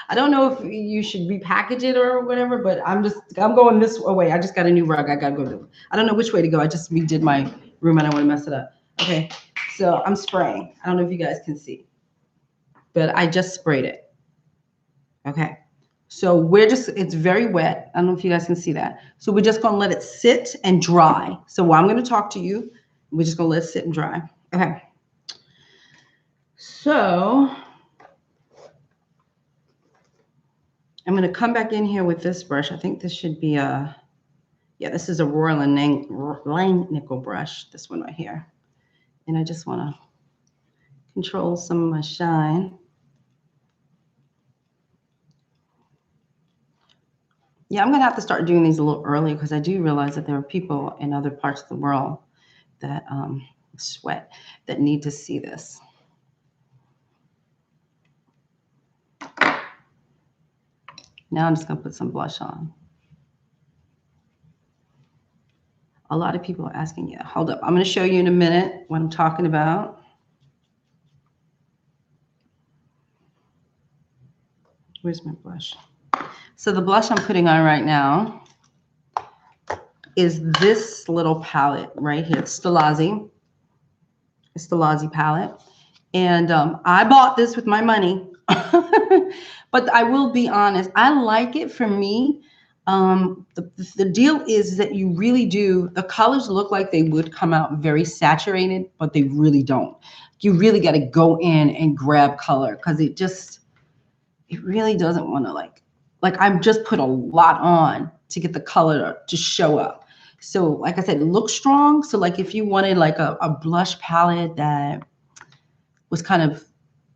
I don't know if you should repackage it or whatever, but I'm going this way. I just got a new rug. I got to go do it. I don't know which way to go. I just redid my room and I want to mess it up. Okay, so I'm spraying. I don't know if you guys can see, but I just sprayed it. Okay, so it's very wet. I don't know if you guys can see that. So we're just going to let it sit and dry. So while I'm going to talk to you, we're just going to let it sit and dry. Okay. So I'm going to come back in here with this brush. I think this should be this is a Royal Langnickel brush, this one right here. And I just want to control some of my shine. Yeah, I'm going to have to start doing these a little early because I do realize that there are people in other parts of the world that sweat that need to see this. Now I'm just going to put some blush on. A lot of people are asking, yeah, hold up. I'm going to show you in a minute what I'm talking about. Where's my blush? So the blush I'm putting on right now is this little palette right here. It's Stilazzi. It's the Stilazzi palette. And I bought this with my money. But I will be honest, I like it for me. The deal is that you really do, the colors look like they would come out very saturated, but they really don't. You really got to go in and grab color because it really doesn't want to like I've just put a lot on to get the color to show up. So like I said, it looks strong. So like if you wanted like a blush palette that was kind of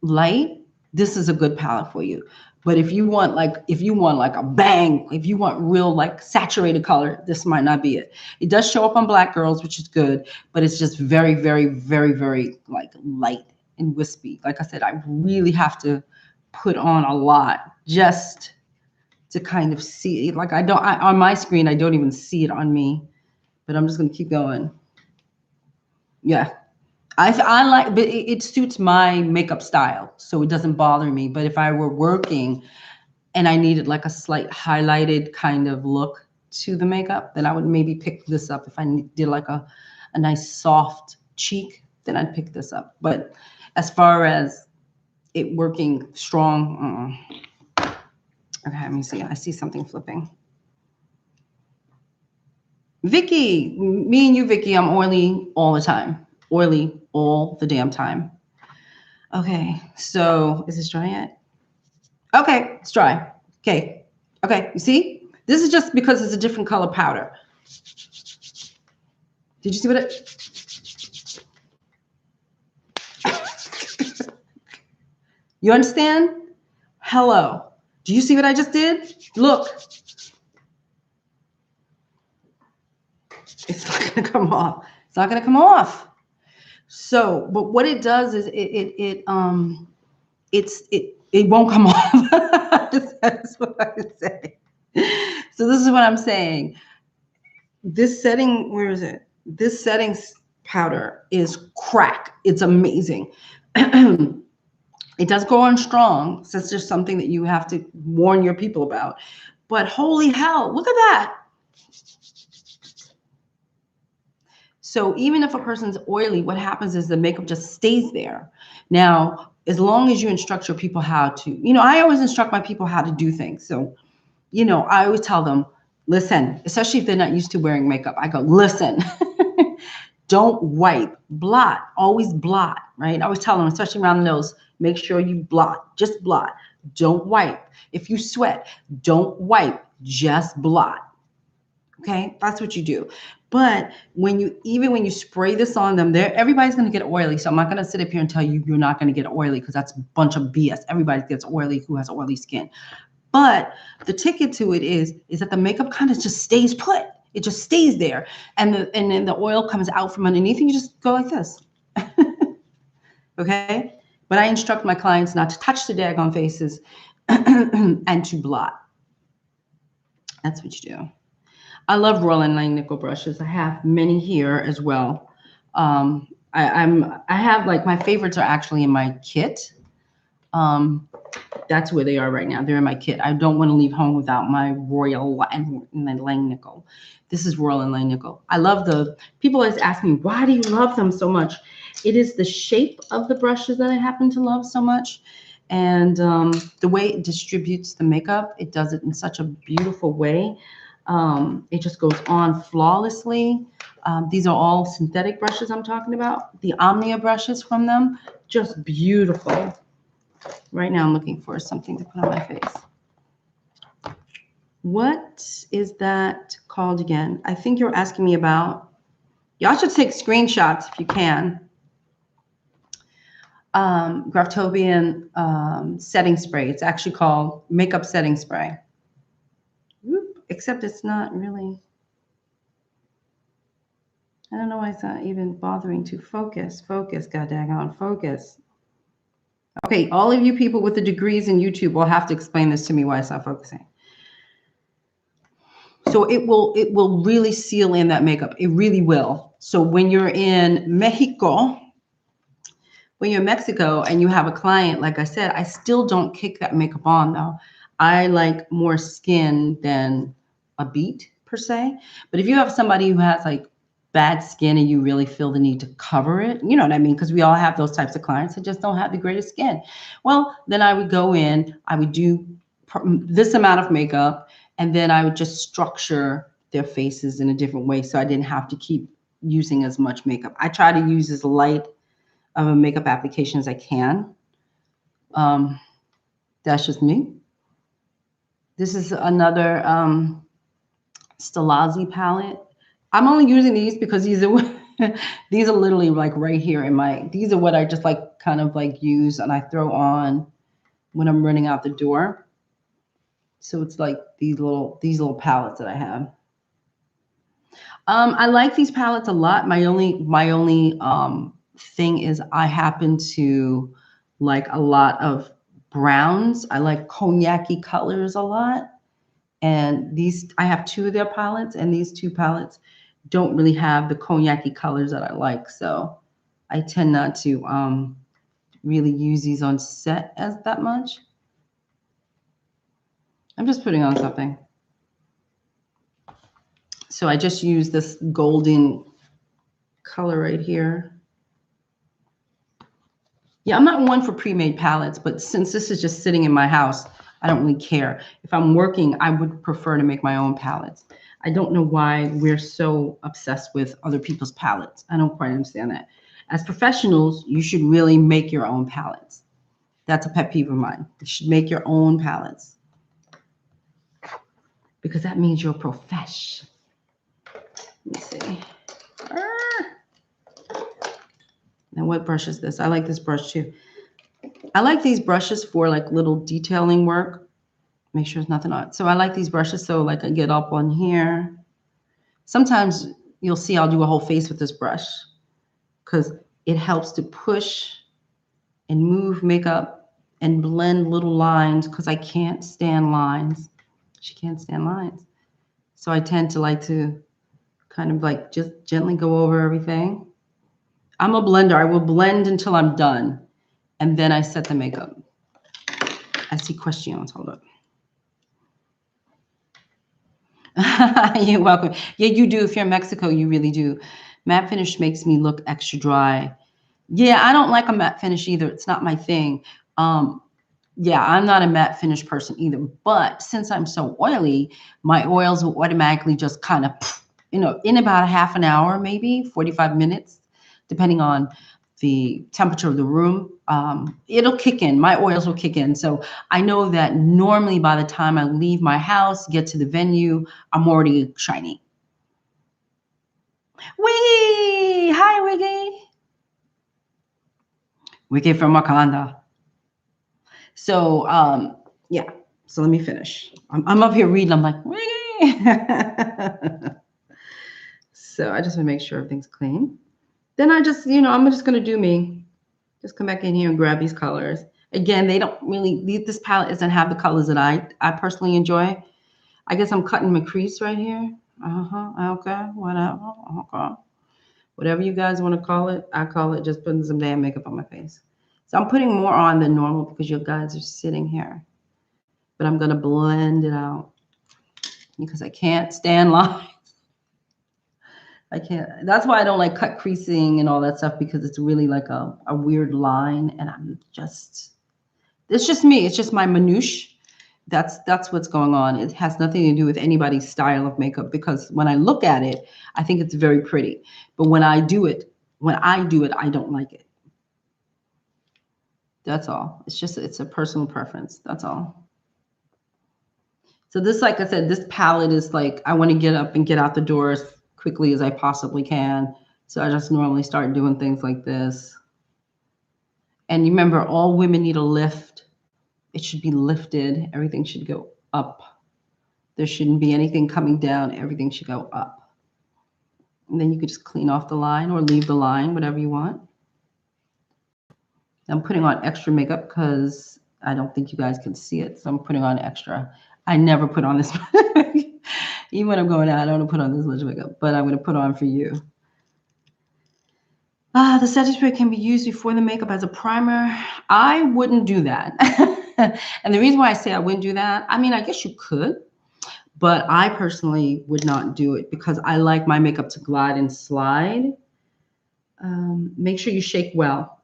light, this is a good palette for you. But if you want like a bang, if you want real like saturated color, this might not be it. It does show up on black girls, which is good, but it's just very, very, very, very like light and wispy. Like I said, I really have to put on a lot just to kind of see it. Like on my screen, I don't even see it on me, but I'm just going to keep going. Yeah. I like, but it suits my makeup style, so it doesn't bother me. But if I were working and I needed like a slight highlighted kind of look to the makeup, then I would maybe pick this up. If I did like a nice soft cheek, then I'd pick this up. But as far as it working strong, okay, let me see. I see something flipping. Vicky, me and you, Vicky, I'm oily all the time. Oily all the damn time. Okay, so is this dry yet? Okay, it's dry. Okay, you see? This is just because it's a different color powder. Did you see what it? You understand? Hello. Do you see what I just did? Look. It's not going to come off. It's not going to come off. So, but what it does is it won't come off. That's what I would say. So this is what I'm saying. This setting, where is it? This setting powder is crack. It's amazing. It does go on strong. So it's just something that you have to warn your people about. But holy hell, look at that. So even if a person's oily, what happens is the makeup just stays there. Now, as long as you instruct your people how to, I always instruct my people how to do things. So, I always tell them, listen, especially if they're not used to wearing makeup, I go, listen, don't wipe, blot, always blot, right? I always tell them, especially around the nose, make sure you blot, just blot, don't wipe. If you sweat, don't wipe, just blot. Okay, that's what you do. But when you spray this on them, everybody's going to get oily. So I'm not going to sit up here and tell you you're not going to get oily, because that's a bunch of BS. Everybody gets oily who has oily skin. But the ticket to it is that the makeup kind of just stays put. It just stays there. And then the oil comes out from underneath and you just go like this. Okay? But I instruct my clients not to touch the daggone faces and to blot. That's what you do. I love Royal & Langnickel brushes. I have many here as well. I have like my favorites are actually in my kit. That's where they are right now. They're in my kit. I don't want to leave home without my Royal & Langnickel. This is Royal & Langnickel. I love people always ask me, why do you love them so much? It is the shape of the brushes that I happen to love so much. And the way it distributes the makeup, it does it in such a beautiful way. It just goes on flawlessly. These are all synthetic brushes I'm talking about. The Omnia brushes from them, just beautiful. Right now I'm looking for something to put on my face. What is that called again? I think you're asking me about, y'all should take screenshots if you can. Graftobian setting spray. It's actually called makeup setting spray. Except it's not really, I don't know why it's not even bothering to focus. Focus, god daggone, focus. Okay, all of you people with the degrees in YouTube will have to explain this to me why it's not focusing. So it will really seal in that makeup. It really will. So when you're in Mexico, and you have a client, like I said, I still don't kick that makeup on though. I like more skin than a beat per se. But if you have somebody who has like bad skin and you really feel the need to cover it, you know what I mean? Because we all have those types of clients that just don't have the greatest skin. Well, then I would go in, I would do this amount of makeup, And then I would just structure their faces in a different way so I didn't have to keep using as much makeup. I try to use as light of a makeup application as I can. That's just me. This is another Stilazzi palette. I'm only using these because these are these are literally like right here in my, these are what I just like kind of like use and I throw on when I'm running out the door. So it's like these little palettes that I have. I like these palettes a lot. My only thing is I happen to like a lot of browns. I like cognac-y colors a lot. And these, I have two of their palettes, and these two palettes don't really have the cognac-y colors that I like. So I tend not to really use these on set as that much. I'm just putting on something. So I just use this golden color right here. Yeah, I'm not one for pre-made palettes, but since this is just sitting in my house, I don't really care. If I'm working, I would prefer to make my own palettes. I don't know why we're so obsessed with other people's palettes. I don't quite understand that. As professionals, you should really make your own palettes. That's a pet peeve of mine. You should make your own palettes because that means you're a profesh. Let me see. Now, what brush is this? I like this brush too. I like these brushes for like little detailing work. Make sure there's nothing on it. So I like these brushes. So like I get up on here. Sometimes you'll see I'll do a whole face with this brush because it helps to push and move makeup and blend little lines because I can't stand lines. She can't stand lines. So I tend to like to kind of like just gently go over everything. I'm a blender. I will blend until I'm done. And then I set the makeup. I see questions. Hold up. You're welcome. Yeah, you do. If you're in Mexico, you really do. Matte finish makes me look extra dry. Yeah, I don't like a matte finish either. It's not my thing. Yeah, I'm not a matte finish person either. But since I'm so oily, my oils will automatically just kind of, in about a half an hour, maybe 45 minutes, depending on the temperature of the room, it'll kick in. My oils will kick in. So I know that normally by the time I leave my house, get to the venue, I'm already shiny. Wiggy! Hi, Wiggy. Wiggy from Wakanda. So, yeah. So let me finish. I'm up here reading. I'm like, Wiggy! So I just want to make sure everything's clean. Then I just, I'm just going to do me. Just come back in here and grab these colors. Again, they don't really, this palette doesn't have the colors that I personally enjoy. I guess I'm cutting my crease right here. Okay, whatever. Okay. Whatever you guys want to call it, I call it just putting some damn makeup on my face. So I'm putting more on than normal because you guys are sitting here. But I'm going to blend it out because I can't stand lines. I can't. That's why I don't like cut creasing and all that stuff because it's really like a weird line. And it's just me. It's just my minutiae. That's what's going on. It has nothing to do with anybody's style of makeup because when I look at it, I think it's very pretty. But when I do it, I don't like it. That's all. It's a personal preference. That's all. So this, like I said, this palette is like, I want to get up and get out the door as quickly as I possibly can. So I just normally start doing things like this. And remember, all women need a lift. It should be lifted. Everything should go up. There shouldn't be anything coming down. Everything should go up. And then you could just clean off the line or leave the line, whatever you want. I'm putting on extra makeup because I don't think you guys can see it. So I'm putting on extra. I never put on this. Even when I'm going out, I don't want to put on this much makeup, but I'm going to put on for you. The setting spray can be used before the makeup as a primer. I wouldn't do that. And the reason why I say I wouldn't do that, I mean, I guess you could, but I personally would not do it because I like my makeup to glide and slide. Make sure you shake well.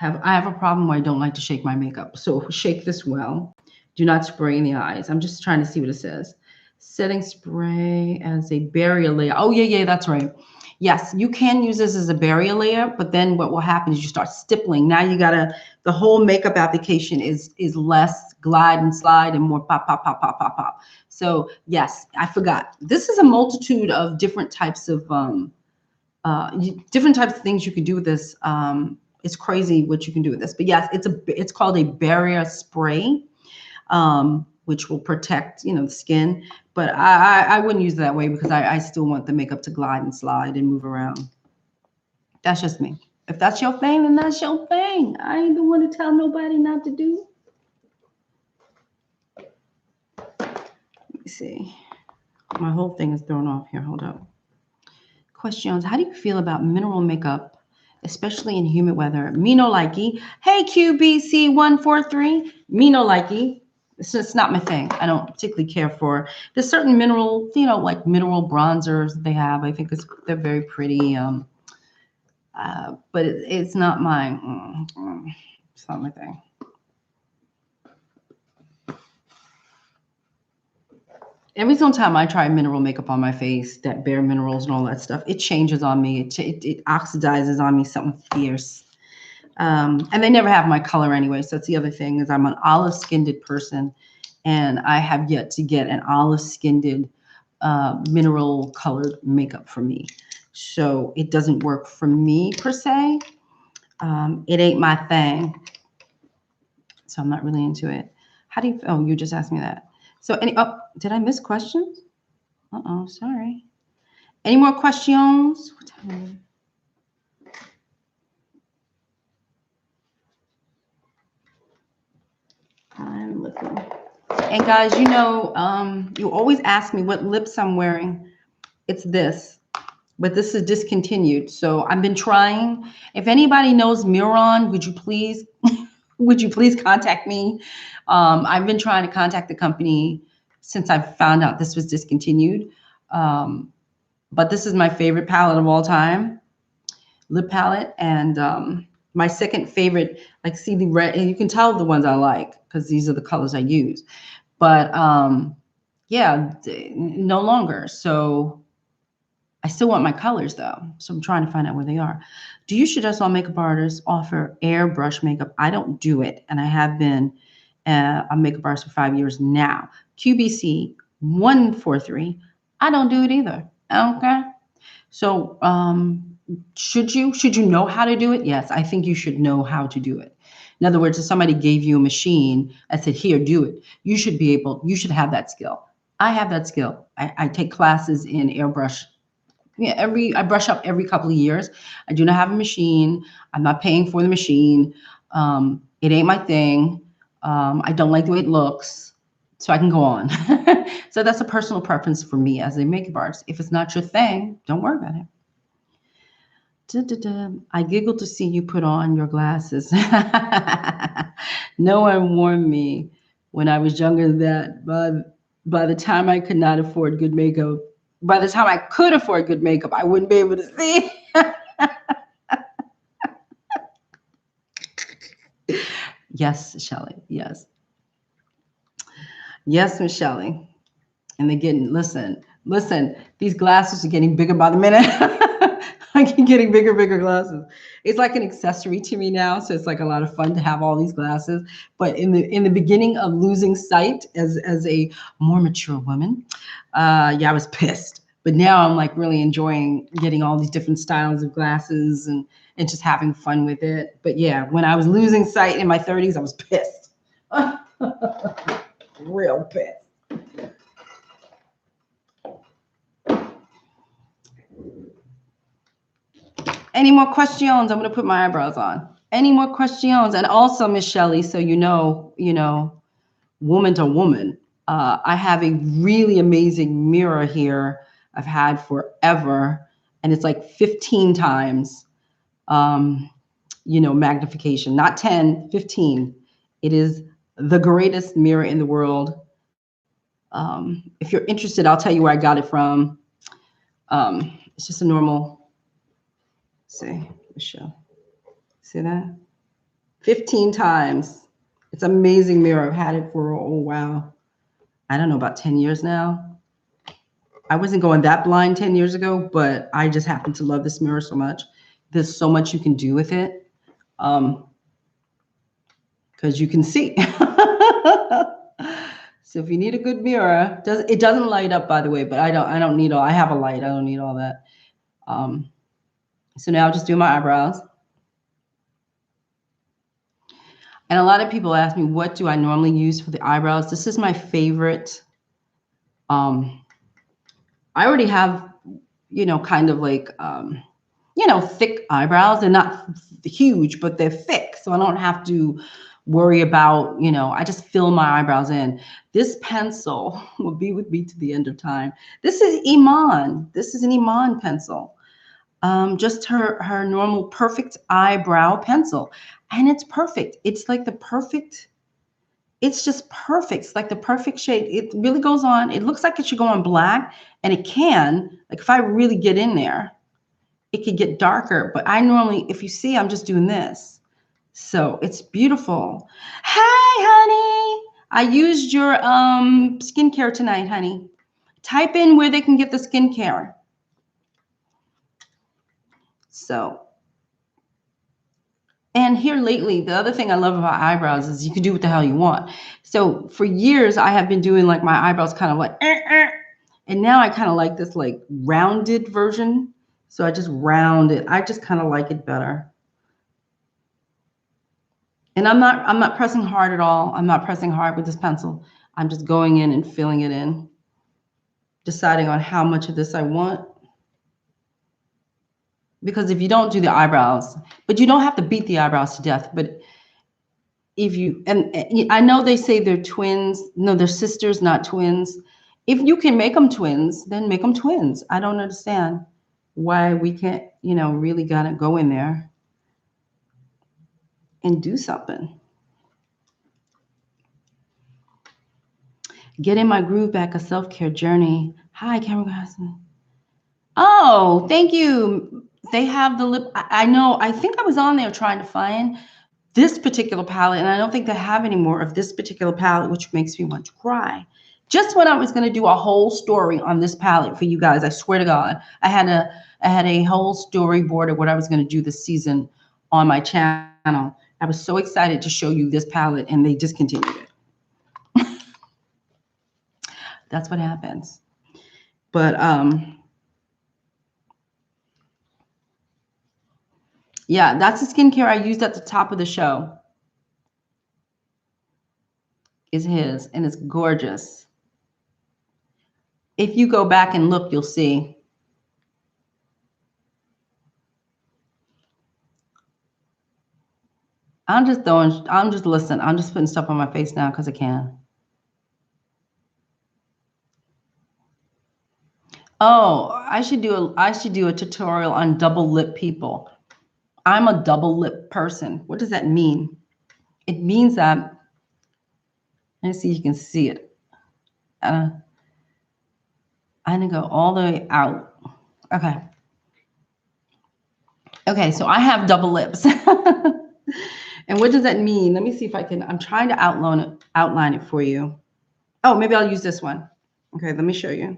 I have a problem where I don't like to shake my makeup. So shake this well. Do not spray in the eyes. I'm just trying to see what it says. Setting spray as a barrier layer. Oh, yeah, that's right. Yes, you can use this as a barrier layer, but then what will happen is you start stippling. Now you gotta, the whole makeup application is less glide and slide and more pop, pop, pop, pop, pop, pop. So yes, I forgot. This is a multitude of different types of things you can do with this. It's crazy what you can do with this. But yes, it's called a barrier spray, which will protect, the skin. But I wouldn't use it that way because I still want the makeup to glide and slide and move around. That's just me. If that's your thing, then that's your thing. I ain't the one to tell nobody not to do. Let me see. My whole thing is thrown off here. Hold up. Questions. How do you feel about mineral makeup, especially in humid weather? Me no likey. Hey, QBC143. Me no likey. It's just not my thing. I don't particularly care for. There's certain mineral, like mineral bronzers they have. I think they're very pretty. But it's not my. It's not my thing. Every single time I try mineral makeup on my face, that bare minerals and all that stuff, it changes on me. It oxidizes on me something fierce. And they never have my color anyway. So that's the other thing is I'm an olive-skinned person, and I have yet to get an olive-skinned mineral colored makeup for me. So it doesn't work for me per se. It ain't my thing. So I'm not really into it. How do you, oh, you just asked me that. So did I miss questions? Uh-oh, sorry. Any more questions? What time? I'm looking. And guys, you always ask me what lips I'm wearing. It's this, but this is discontinued. So I've been trying. If anybody knows Miron, would you please contact me? I've been trying to contact the company since I found out this was discontinued. But this is my favorite palette of all time, lip palette. And my second favorite, like see the red, and you can tell the ones I like because these are the colors I use. But yeah, no longer. So I still want my colors though. So I'm trying to find out where they are. Do you suggest all makeup artists offer airbrush makeup? I don't do it. And I have been a makeup artist for 5 years now. QBC 143. I don't do it either. Okay. So should you know how to do it? Yes, I think you should know how to do it. In other words, if somebody gave you a machine and said, here, do it, you should have that skill. I have that skill. I take classes in airbrush. Yeah, I brush up every couple of years. I do not have a machine. I'm not paying for the machine. It ain't my thing. I don't like the way it looks. So I can go on. So that's a personal preference for me as a makeup artist. If it's not your thing, don't worry about it. I giggled to see you put on your glasses. No one warned me when I was younger that by the time I could not afford good makeup, by the time I could afford good makeup, I wouldn't be able to see. Yes, Shelly. Yes. Yes, Miss Shelly. And they're getting, listen, these glasses are getting bigger by the minute. I keep getting bigger glasses. It's like an accessory to me now. So it's like a lot of fun to have all these glasses. But in the beginning of losing sight as a more mature woman, yeah, I was pissed. But now I'm like really enjoying getting all these different styles of glasses and just having fun with it. But yeah, when I was losing sight in my 30s, I was pissed. Real pissed. Any more questions? I'm going to put my eyebrows on. Any more questions? And also, Miss Shelley, so woman to woman, I have a really amazing mirror here I've had forever. And it's like 15 times, magnification, not 10, 15. It is the greatest mirror in the world. If you're interested, I'll tell you where I got it from. It's just a normal, see, Michelle. See that? 15 times. It's an amazing mirror. I've had it for, oh, wow. I don't know, about 10 years now. I wasn't going that blind 10 years ago, but I just happen to love this mirror so much. There's so much you can do with it. Because you can see. So if you need a good mirror, it doesn't light up, by the way, but I don't need all, I have a light. I don't need all that. So now I'll just do my eyebrows. And a lot of people ask me, what do I normally use for the eyebrows? This is my favorite. I already have, kind of like, thick eyebrows. They're not huge, but they're thick. So I don't have to worry about, I just fill my eyebrows in. This pencil will be with me to the end of time. This is Iman. This is an Iman pencil. Just her normal perfect eyebrow pencil. And it's perfect. It's like the perfect, it's just perfect. It's like the perfect shade. It really goes on. It looks like it should go on black, and it can. Like if I really get in there, it could get darker. But I normally, if you see, I'm just doing this. So it's beautiful. Hey, honey. I used your skincare tonight, honey. Type in where they can get the skincare. So, and here lately, the other thing I love about eyebrows is you can do what the hell you want. So for years, I have been doing like my eyebrows kind of like, and now I kind of like this like rounded version. So I just round it. I just kind of like it better. And I'm not pressing hard at all. I'm not pressing hard with this pencil. I'm just going in and filling it in, deciding on how much of this I want. Because if you don't do the eyebrows, but you don't have to beat the eyebrows to death, but if you, and I know they say they're twins. No, they're sisters, not twins. If you can make them twins, then make them twins. I don't understand why we can't, really gotta go in there and do something. Get in my groove back, a self-care journey. Hi, Cameron Garrison. Oh, thank you. They have the lip. I know. I think I was on there trying to find this particular palette, and I don't think they have any more of this particular palette, which makes me want to cry. Just when I was going to do a whole story on this palette for you guys, I swear to God, I had a whole storyboard of what I was going to do this season on my channel. I was so excited to show you this palette, and they discontinued it. That's what happens. But yeah, that's the skincare I used at the top of the show. Is his, and it's gorgeous. If you go back and look, you'll see. I'm just listening. I'm just putting stuff on my face now because I can. Oh, I should do a tutorial on double lip people. I'm a double lip person. What does that mean? It means that, let's see if you can see it. I'm gonna go all the way out. Okay. Okay, so I have double lips. And what does that mean? Let me see if I can, I'm trying to outline it for you. Oh, maybe I'll use this one. Okay, let me show you.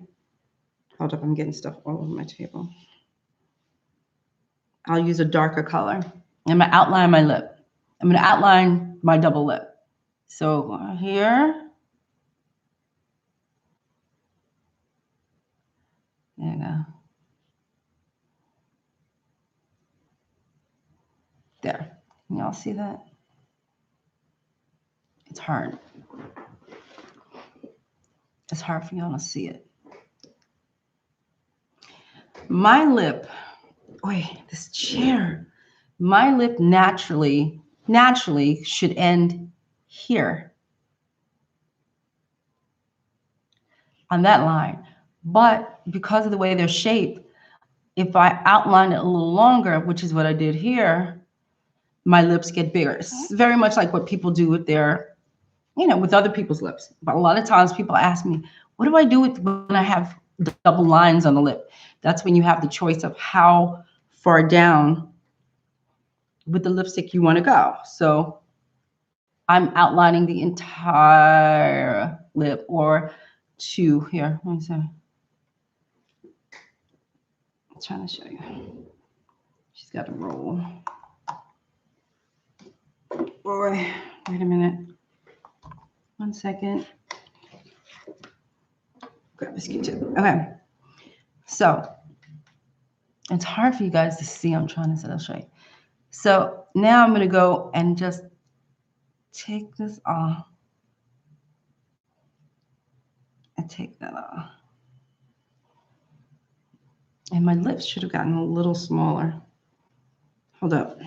Hold up, I'm getting stuff all over my table. I'll use a darker color. I'm gonna outline my lip. I'm gonna outline my double lip. So here. There you go. There. Can y'all see that? It's hard. It's hard for y'all to see it. My lip, wait, this chair. My lip naturally should end here on that line. But because of the way they're shaped, if I outline it a little longer, which is what I did here, my lips get bigger. It's very much like what people do with their, with other people's lips. But a lot of times people ask me, what do I do with when I have double lines on the lip? That's when you have the choice of how far down with the lipstick you want to go. So I'm outlining the entire lip, or two here. Let me see. I'm trying to show you. She's got a roll. Boy, wait a minute. 1 second. Grab this Q-tip. Okay. So it's hard for you guys to see. I'm trying to, I'll show you. So now I'm going to go and just take this off and take that off. And my lips should have gotten a little smaller. Hold up.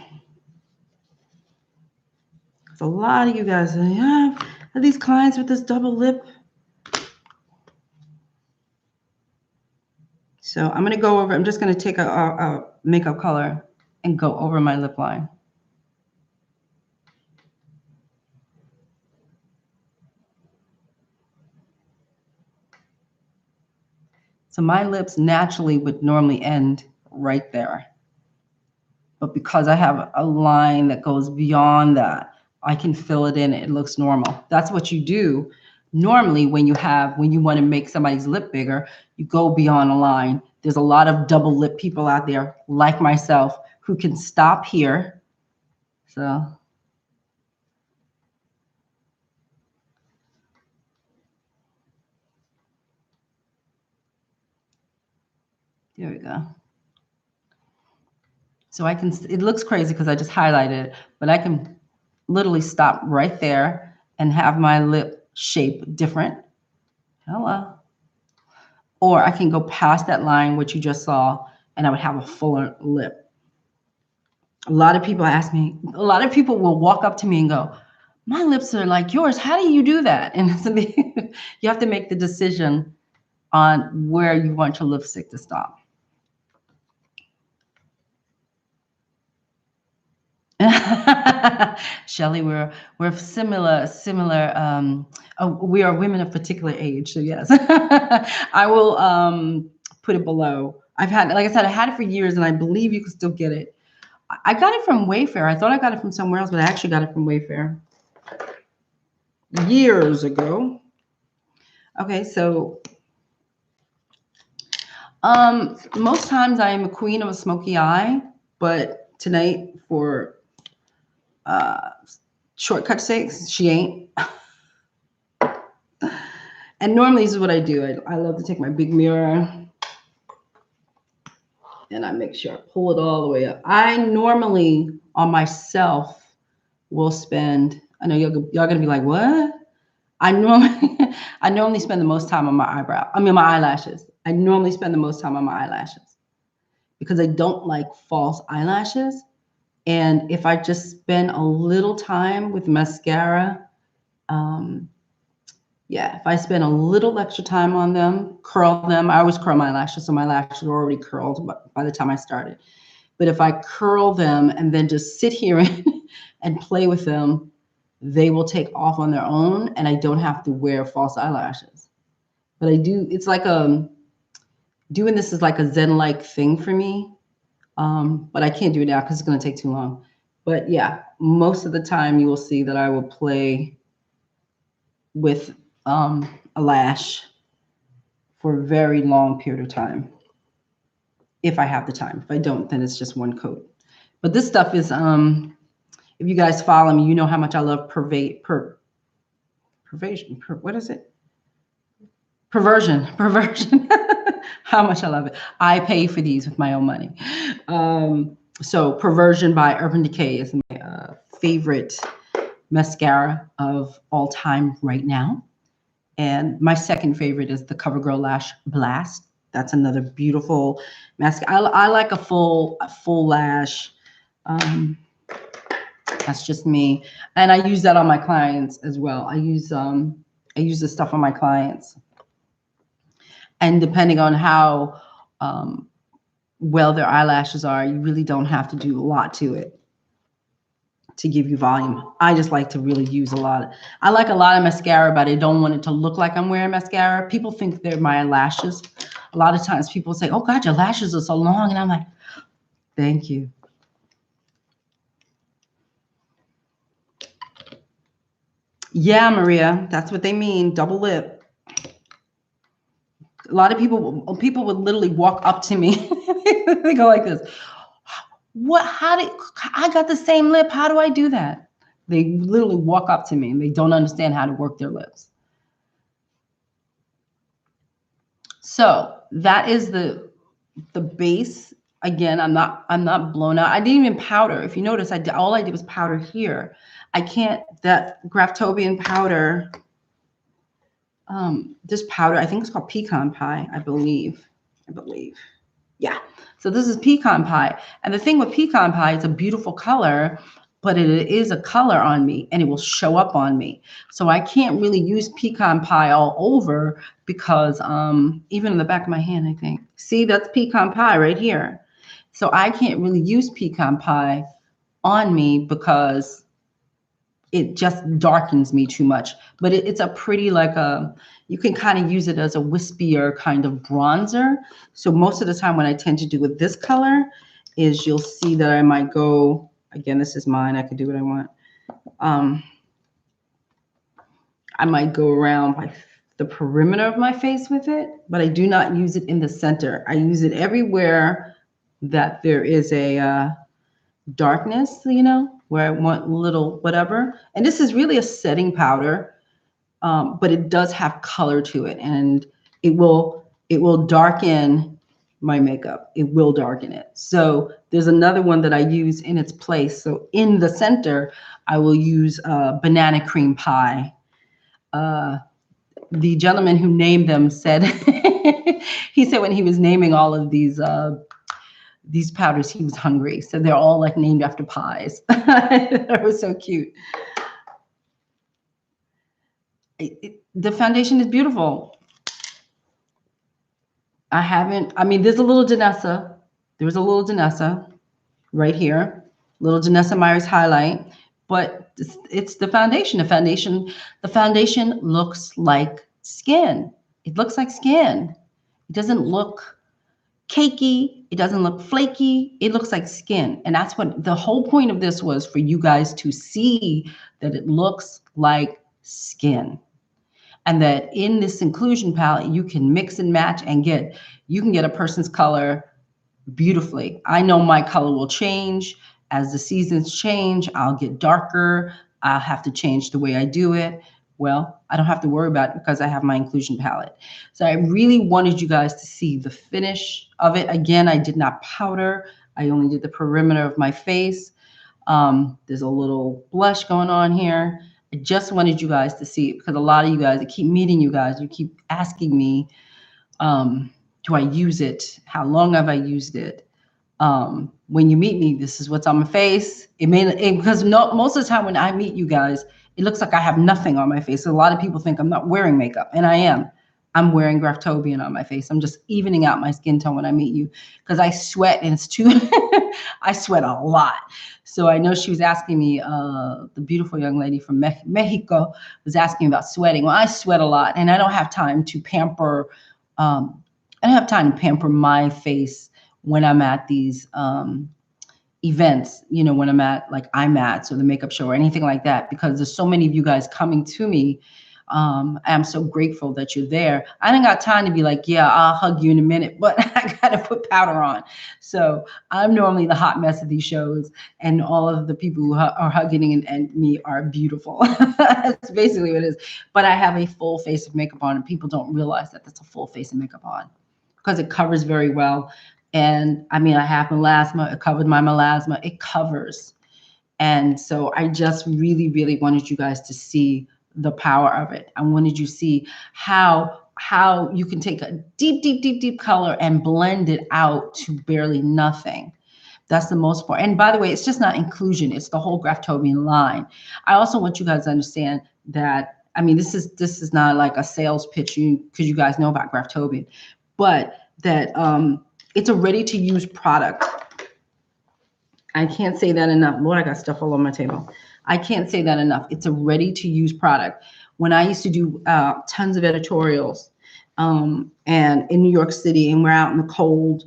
There's a lot of you guys say, yeah, are these clients with this double lip? So I'm going to go over, I'm just going to take a makeup color and go over my lip line. So my lips naturally would normally end right there. But because I have a line that goes beyond that, I can fill it in. It looks normal. That's what you do normally when you want to make somebody's lip bigger. You go beyond a line. There's a lot of double lip people out there like myself who can stop here. So there we go. So I can, it looks crazy because I just highlighted it, but I can literally stop right there and have my lip shape different. Hello. Or I can go past that line, which you just saw, and I would have a fuller lip. A lot of people ask me, a lot of people will walk up to me and go, my lips are like yours. How do you do that? And you have to make the decision on where you want your lipstick to stop. Shelly, we're similar. We are women of particular age, so yes. I will put it below. I've had, like I said, I had it for years, and I believe you can still get it. I got it from Wayfair. I thought I got it from somewhere else, but I actually got it from Wayfair years ago. Okay, so most times I am a queen of a smoky eye, but tonight for shortcut sakes, she ain't. And normally this is what I do. I love to take my big mirror and I make sure I pull it all the way up. I normally on myself will spend, I know y'all gonna be like, what? I normally spend the most time on my my eyelashes. I normally spend the most time on my eyelashes because I don't like false eyelashes. And if I just spend a little time with mascara, yeah, if I spend a little extra time on them, curl them. I always curl my lashes, so my lashes are already curled by the time I started. But if I curl them and then just sit here and play with them, they will take off on their own, and I don't have to wear false eyelashes. But I do, it's like doing this is like a Zen-like thing for me. But I can't do it now because it's going to take too long. But yeah, most of the time you will see that I will play with a lash for a very long period of time. If I have the time. If I don't, then it's just one coat. But this stuff is, if you guys follow me, you know how much I love perversion. What is it? Perversion. How much I love it. I pay for these with my own money. So Perversion by Urban Decay is my favorite mascara of all time right now. And my second favorite is the CoverGirl Lash Blast. That's another beautiful mascara. I like a full lash. That's just me. And I use that on my clients as well. I use this stuff on my clients. And depending on how well their eyelashes are, you really don't have to do a lot to it to give you volume. I just like to really use a lot. I like a lot of mascara, but I don't want it to look like I'm wearing mascara. People think they're my lashes. A lot of times people say, oh God, your lashes are so long. And I'm like, thank you. Yeah, Maria, that's what they mean. Double lip. A lot of people would literally walk up to me. They go like this. What? How did I got the same lip? How do I do that? They literally walk up to me and they don't understand how to work their lips. So that is the base. Again, I'm not blown out. I didn't even powder. If you notice, all I did was powder here. I can't, that Graftobian powder, this powder, I think it's called pecan pie, I believe. Yeah. So this is pecan pie. And the thing with pecan pie, it's a beautiful color, but it is a color on me and it will show up on me. So I can't really use pecan pie all over because even in the back of my hand, I think, see, that's pecan pie right here. So I can't really use pecan pie on me because it just darkens me too much. But it's a pretty, like you can kind of use it as a wispier kind of bronzer. So most of the time what I tend to do with this color is you'll see that I might go, again, this is mine, I can do what I want. I might go around the perimeter of my face with it, but I do not use it in the center. I use it everywhere that there is a darkness, you know, where I want little whatever. And this is really a setting powder, but it does have color to it, and it will darken my makeup. It will darken it. So there's another one that I use in its place. So in the center, I will use banana cream pie. The gentleman who named them said, he said when he was naming all of these powders, he was hungry. So they're all like named after pies. That was so cute. The foundation is beautiful. I mean, there's a little Danessa. There's a little Danessa right here. Little Danessa Myers highlight. But it's the foundation. The foundation looks like skin. It looks like skin. It doesn't look cakey. It doesn't look flaky. It looks like skin. And that's what the whole point of this was, for you guys to see that it looks like skin. And that in this inclusion palette, you can mix and match and you can get a person's color beautifully. I know my color will change as the seasons change. I'll get darker. I'll have to change the way I do it. Well, I don't have to worry about it because I have my inclusion palette. So I really wanted you guys to see the finish of it. Again, I did not powder. I only did the perimeter of my face. There's a little blush going on here. I just wanted you guys to see it because a lot of you guys, I keep meeting you guys. You keep asking me, do I use it? How long have I used it? When you meet me, this is what's on my face. Because most of the time when I meet you guys, it looks like I have nothing on my face. So a lot of people think I'm not wearing makeup, and I am. I'm wearing Graftobian on my face. I'm just evening out my skin tone when I meet you because I sweat, and it's too, I sweat a lot. So I know she was asking me, the beautiful young lady from Mexico was asking about sweating. Well, I sweat a lot, and I don't have time to pamper. I don't have time to pamper my face when I'm at these events, you know, when I'm at like IMATS or the makeup show or anything like that, because there's so many of you guys coming to me. I'm so grateful that you're there. I ain't got time to be like, yeah, I'll hug you in a minute, but I got to put powder on. So I'm normally the hot mess of these shows, and all of the people who are hugging and me are beautiful. That's basically what it is. But I have a full face of makeup on, and people don't realize that that's a full face of makeup on because it covers very well. And I mean, I have melasma. It covered my melasma. It covers. And so I just really, really wanted you guys to see the power of it. I wanted you to see how you can take a deep, deep, deep, deep color and blend it out to barely nothing. That's the most part. And by the way, it's just not inclusion. It's the whole Graftobian line. I also want you guys to understand that, I mean, this is not like a sales pitch because you guys know about Graftobian, but that it's a ready-to-use product. I can't say that enough. Lord, I got stuff all on my table. I can't say that enough. It's a ready-to-use product. When I used to do tons of editorials and in New York City, and we're out in the cold,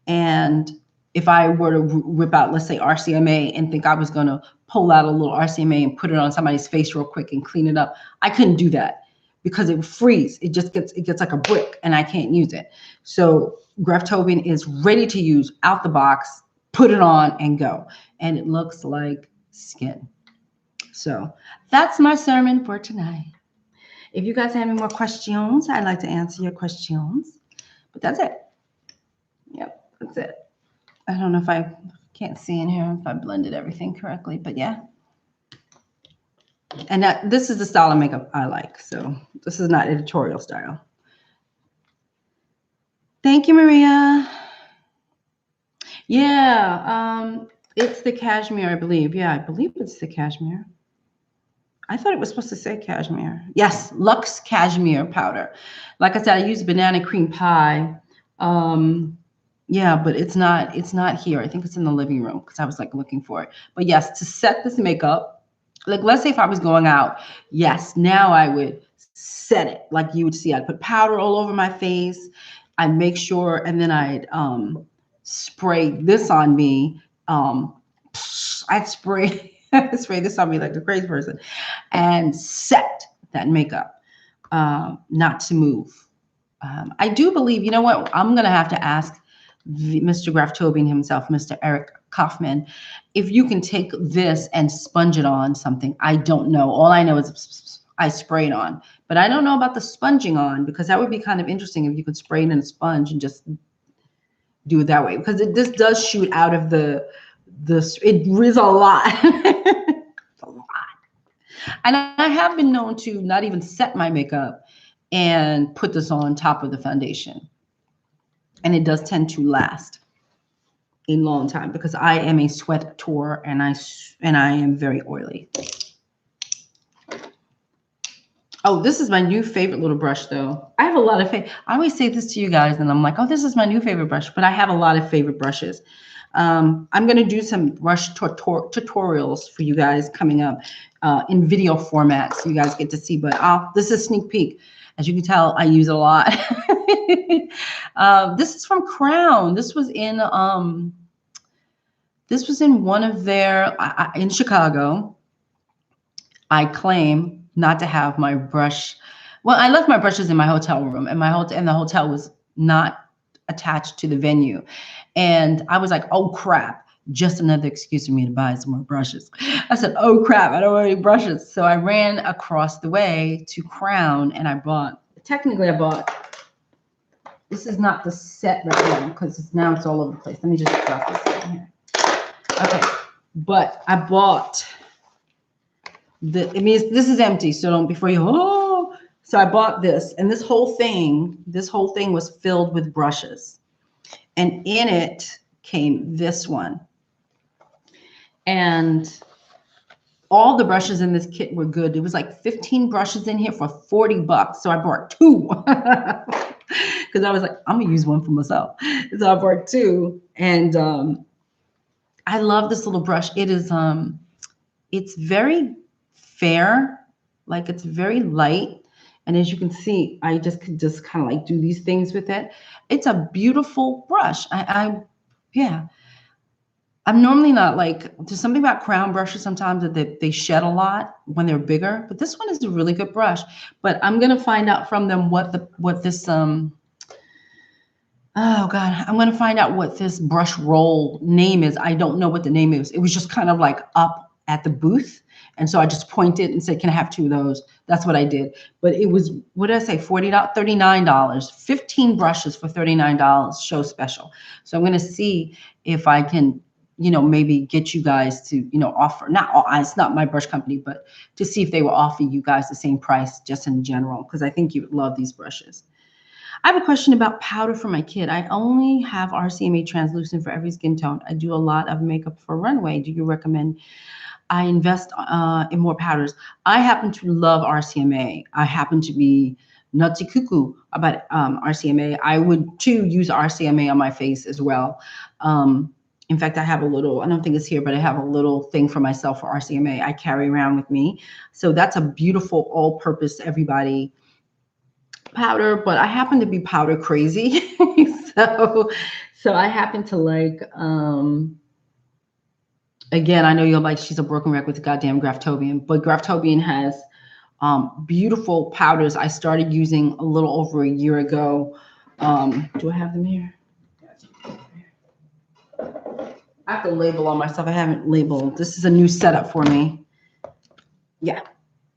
and if I were to rip out, let's say RCMA, and think I was going to pull out a little RCMA and put it on somebody's face real quick and clean it up, I couldn't do that because it would freeze. It gets like a brick and I can't use it. So Grwm is ready to use out the box, put it on and go. And it looks like skin. So that's my sermon for tonight. If you guys have any more questions, I'd like to answer your questions. But that's it. Yep, that's it. I don't know if I can't see in here if I blended everything correctly, but yeah. And this is the style of makeup I like. So this is not editorial style. Thank you, Maria. Yeah, it's the cashmere, I believe. Yeah, I believe it's the cashmere. I thought it was supposed to say cashmere. Yes, Luxe Cashmere Powder. Like I said, I use banana cream pie. Yeah, but it's not here. I think it's in the living room because I was like looking for it. But yes, to set this makeup, like let's say if I was going out, yes, now I would set it like you would see. I'd put powder all over my face. I'd make sure, and then I'd spray this on me. I'd spray this on me like a crazy person and set that makeup, not to move. I do believe, you know what, I'm going to have to ask Mr. Grwm himself, Mr. Eric Kaufman, if you can take this and sponge it on something. I don't know. All I know is I spray it on, but I don't know about the sponging on, because that would be kind of interesting if you could spray it in a sponge and just do it that way, because this does shoot out of it is a lot. It's a lot. And I have been known to not even set my makeup and put this on top of the foundation. And it does tend to last a long time because I am a sweater and I am very oily. Oh, this is my new favorite little brush, though. I have a lot of I always say this to you guys, and I'm like, oh, this is my new favorite brush, but I have a lot of favorite brushes. I'm going to do some brush tutorials for you guys coming up in video format, so you guys get to see. But this is a sneak peek. As you can tell, I use it a lot. This is from Crown. This was in one of their in Chicago. I claim not to have my brush. Well, I left my brushes in my hotel room, and the hotel was not attached to the venue. And I was like, oh crap, just another excuse for me to buy some more brushes. I said, oh crap, I don't have any brushes. So I ran across the way to Crown and I bought, this is not the set right now because now it's all over the place. Let me just drop this in here. Okay, but I bought this is empty, so don't before you, oh. So I bought this, and this whole thing was filled with brushes. And in it came this one. And all the brushes in this kit were good. It was like 15 brushes in here for $40. So I bought 2. Because I was like, I'm gonna use one for myself. So I bought 2. And I love this little brush. It is it's very fair, like it's very light. And as you can see, I just could just kind of like do these things with it. It's a beautiful brush. Yeah. I'm normally not like, there's something about Crown brushes sometimes that they shed a lot when they're bigger, but this one is a really good brush. But I'm going to find out from them what this, oh God, I'm going to find out what this brush roll name is. I don't know what the name is. It was just kind of like up at the booth. And so I just pointed and said, can I have 2 of those? That's what I did. But it was, what did I say? $39, 15 brushes for $39, show special. So I'm going to see if I can, maybe get you guys to, offer, it's not my brush company, but to see if they will offer you guys the same price just in general, because I think you would love these brushes. I have a question about powder for my kid. I only have RCMA translucent for every skin tone. I do a lot of makeup for runway. Do you recommend I invest in more powders? I happen to love RCMA. I happen to be nutsy cuckoo about RCMA. I would too use RCMA on my face as well. In fact, I have a little, I don't think it's here, but I have a little thing for myself for RCMA I carry around with me. So that's a beautiful all-purpose everybody powder, but I happen to be powder crazy. So I happen to like, again, I know you're like, she's a broken record with the goddamn Graftobian, but Graftobian has beautiful powders I started using a little over a year ago. Do I have them here? I have to label all my stuff. I haven't labeled. This is a new setup for me. Yeah.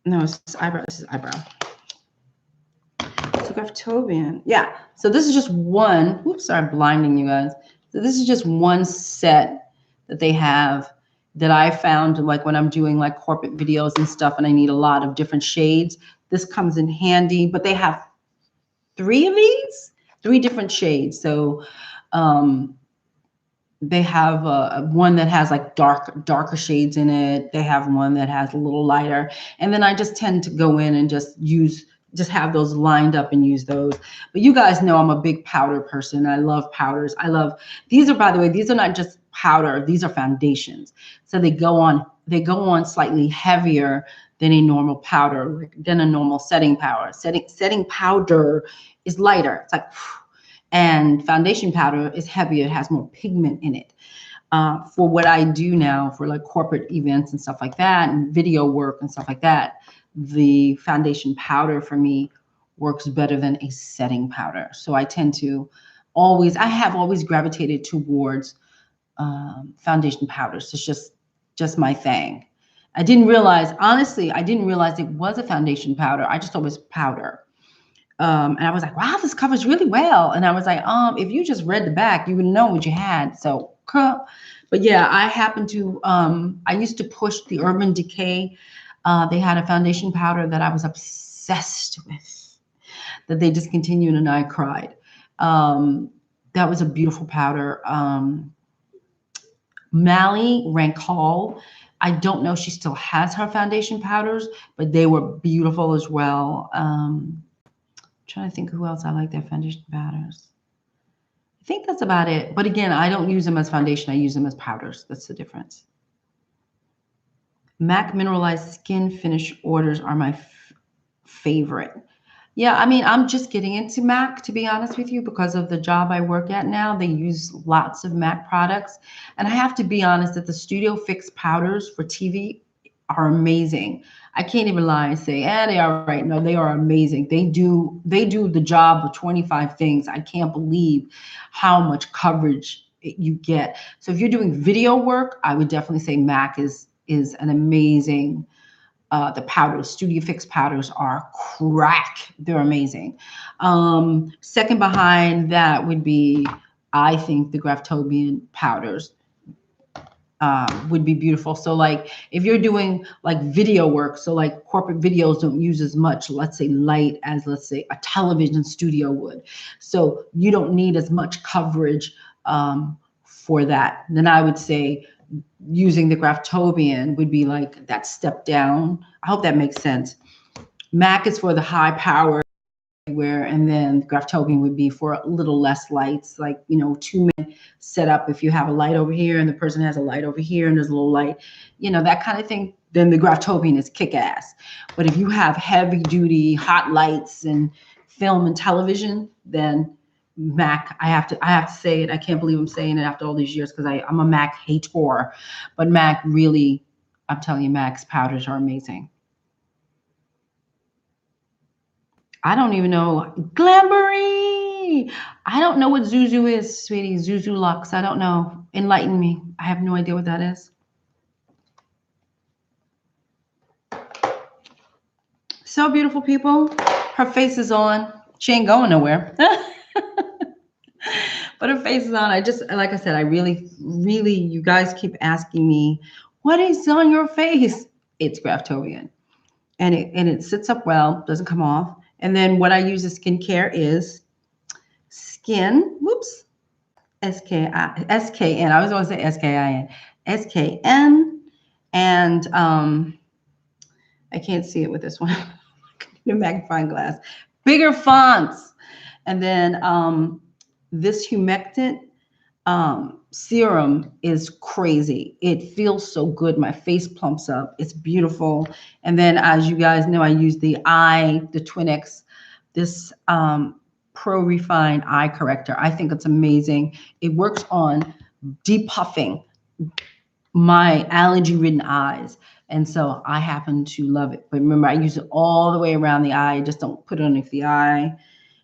No, it's eyebrow. This is eyebrow. So Graftobian. Yeah. So this is just one. Oops, sorry, I'm blinding you guys. So this is just one set that they have that I found, like when I'm doing like corporate videos and stuff and I need a lot of different shades. This comes in handy, but they have 3 of these, 3 different shades. So they have one that has like darker shades in it. They have one that has a little lighter. And then I just tend to go in and just have those lined up and use those. But you guys know I'm a big powder person. I love powders. These are, by the way, these are not just powder. These are foundations. So they go on slightly heavier than a normal powder, than a normal setting powder. Setting powder is lighter. It's like, and foundation powder is heavier. It has more pigment in it. For what I do now for like corporate events and stuff like that and video work and stuff like that, the foundation powder for me works better than a setting powder. So I tend to I have always gravitated towards foundation powders. It's just my thing. Honestly, I didn't realize it was a foundation powder. I just thought it was powder. And I was like, wow, this covers really well. And I was like, if you just read the back, you would know what you had. So, but yeah, I happen to, I used to push the Urban Decay. They had a foundation powder that I was obsessed with that they discontinued and I cried. That was a beautiful powder. Mally Rankall. I don't know if she still has her foundation powders, but they were beautiful as well. Trying to think who else I like their foundation powders. I think that's about it. But again, I don't use them as foundation. I use them as powders. That's the difference. MAC Mineralized Skin Finish orders are my favorite. Yeah, I mean, I'm just getting into MAC, to be honest with you, because of the job I work at now. They use lots of MAC products. And I have to be honest that the Studio Fix powders for TV are amazing. I can't even lie and say, they are right. No, they are amazing. They do the job of 25 things. I can't believe how much coverage you get. So if you're doing video work, I would definitely say MAC is an amazing. The powders, Studio Fix powders are crack. They're amazing. Second behind that would be, I think, the Graftobian powders. Would be beautiful. So like if you're doing like video work, so like corporate videos don't use as much, let's say, light as, let's say, a television studio would. So you don't need as much coverage for that. Then I would say using the Graftobian would be like that step down. I hope that makes sense. MAC is for the high power everywhere, and then Graftobian would be for a little less lights, like, 2-minute setup. If you have a light over here and the person has a light over here and there's a little light, that kind of thing, then the Graftobian is kick-ass. But if you have heavy duty hot lights and film and television, then MAC, I have to say it. I can't believe I'm saying it after all these years because I'm a MAC hater. But MAC really, I'm telling you, MAC's powders are amazing. I don't even know. Glambury! I don't know what Zuzu is, sweetie. Zuzu Luxe. I don't know. Enlighten me. I have no idea what that is. So beautiful, people. Her face is on. She ain't going nowhere. But her face is on. Like I said, I really, you guys keep asking me, what is on your face? It's Graftobian. And it sits up well, doesn't come off. And then what I use as skincare is SKN. I always want to say SKIN. SKN. And I can't see it with this one. The magnifying glass. Bigger fonts. And then this humectant serum is crazy. It feels so good. My face plumps up. It's beautiful. And then, as you guys know, I use the Twin X, this Pro Refine Eye Corrector. I think it's amazing. It works on depuffing my allergy-ridden eyes. And so I happen to love it. But remember, I use it all the way around the eye. I just don't put it underneath the eye.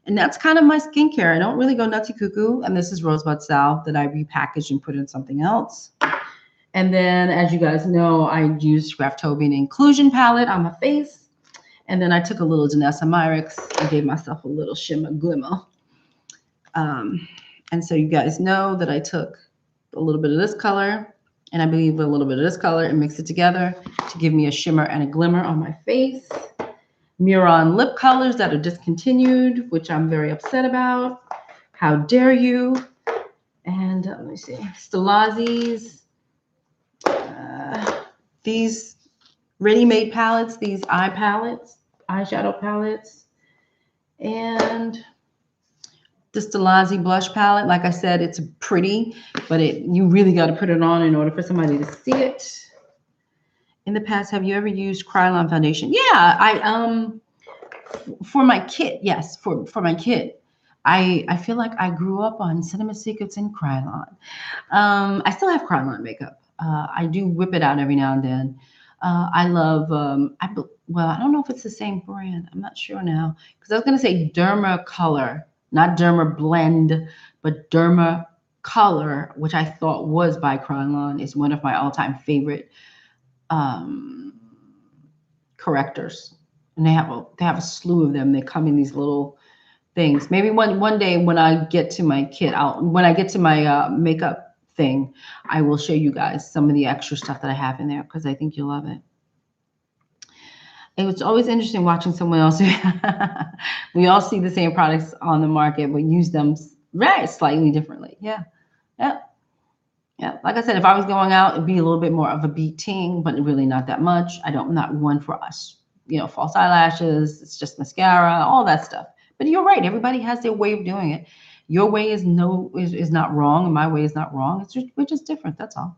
And that's kind of my skincare. I don't really go nutty cuckoo. And this is Rosebud Salve that I repackaged and put in something else. And then, as you guys know, I used Graftobian Inclusion Palette on my face. And then I took a little Danessa Myricks and gave myself a little shimmer glimmer. And so you guys know that I took a little bit of this color, and I believe a little bit of this color, and mix it together to give me a shimmer and a glimmer on my face. Mirror on lip colors that are discontinued, which I'm very upset about. How dare you? And let me see, Stilazzi's. These ready-made palettes, these eyeshadow palettes, and the Stilazzi blush palette. Like I said, it's pretty, but you really got to put it on in order for somebody to see it. In the past, have you ever used Krylon foundation? Yeah, for my kit, yes, for my kit. I feel like I grew up on Cinema Secrets and Krylon. I still have Krylon makeup. I do whip it out every now and then. I love, well, I don't know if it's the same brand. I'm not sure now. Because I was going to say Derma Color, not Derma Blend, but Derma Color, which I thought was by Krylon, is one of my all-time favorite correctors. And they have a slew of them. They come in these little things. Maybe one day when I get to my kit, when I get to my makeup thing, I will show you guys some of the extra stuff that I have in there, because I think you'll love it. It was always interesting watching someone else. We all see the same products on the market, but use them very slightly differently. Yeah. Like I said, if I was going out, it'd be a little bit more of a beating, but really not that much. I'm not one for us. False eyelashes, it's just mascara, all that stuff. But you're right. Everybody has their way of doing it. Your way is not wrong, and my way is not wrong. We're just different. That's all.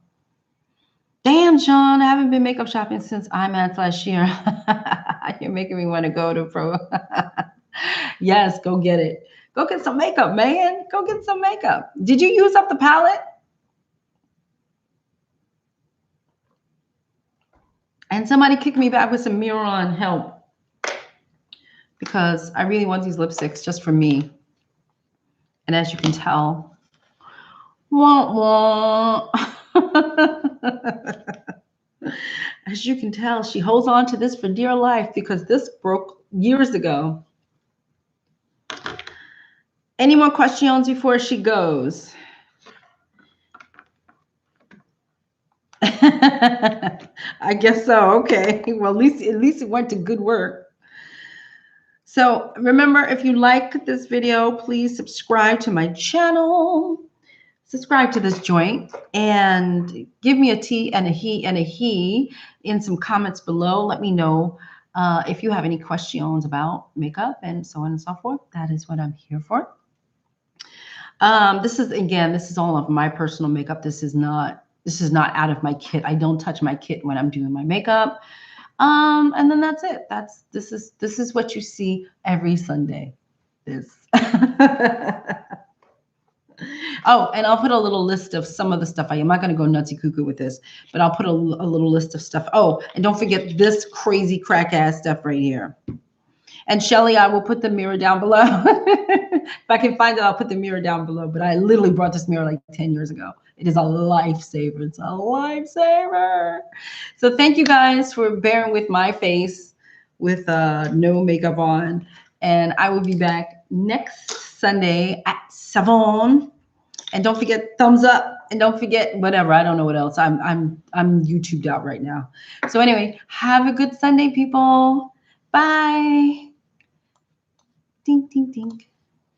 Damn, Sean, I haven't been makeup shopping since IMATS last year. You're making me want to go to Pro. Yes, go get it. Go get some makeup, man. Go get some makeup. Did you use up the palette? And somebody kicked me back with some mirror on help, because I really want these lipsticks just for me. And as you can tell, wah, wah. As you can tell, she holds on to this for dear life, because this broke years ago. Any more questions before she goes? I guess so. Okay. Well, at least it went to good work. So remember, if you like this video, please subscribe to my channel. Subscribe to this joint, and give me a T and a he in some comments below. Let me know if you have any questions about makeup and so on and so forth. That is what I'm here for. This is all of my personal makeup. This is not out of my kit. I don't touch my kit when I'm doing my makeup. And then that's it. This is what you see every Sunday. This. Oh, and I'll put a little list of some of the stuff. I'm not going to go nutty cuckoo with this, but I'll put a little list of stuff. Oh, and don't forget this crazy crack ass stuff right here. And Shelly, I will put the mirror down below. If I can find it, I'll put the mirror down below. But I literally brought this mirror like 10 years ago. It is a lifesaver. It's a lifesaver. So thank you guys for bearing with my face with no makeup on. And I will be back next Sunday at 7. And don't forget thumbs up, and don't forget whatever. I don't know what else. I'm YouTubed out right now. So anyway, have a good Sunday, people. Bye. Ding, ding, ding.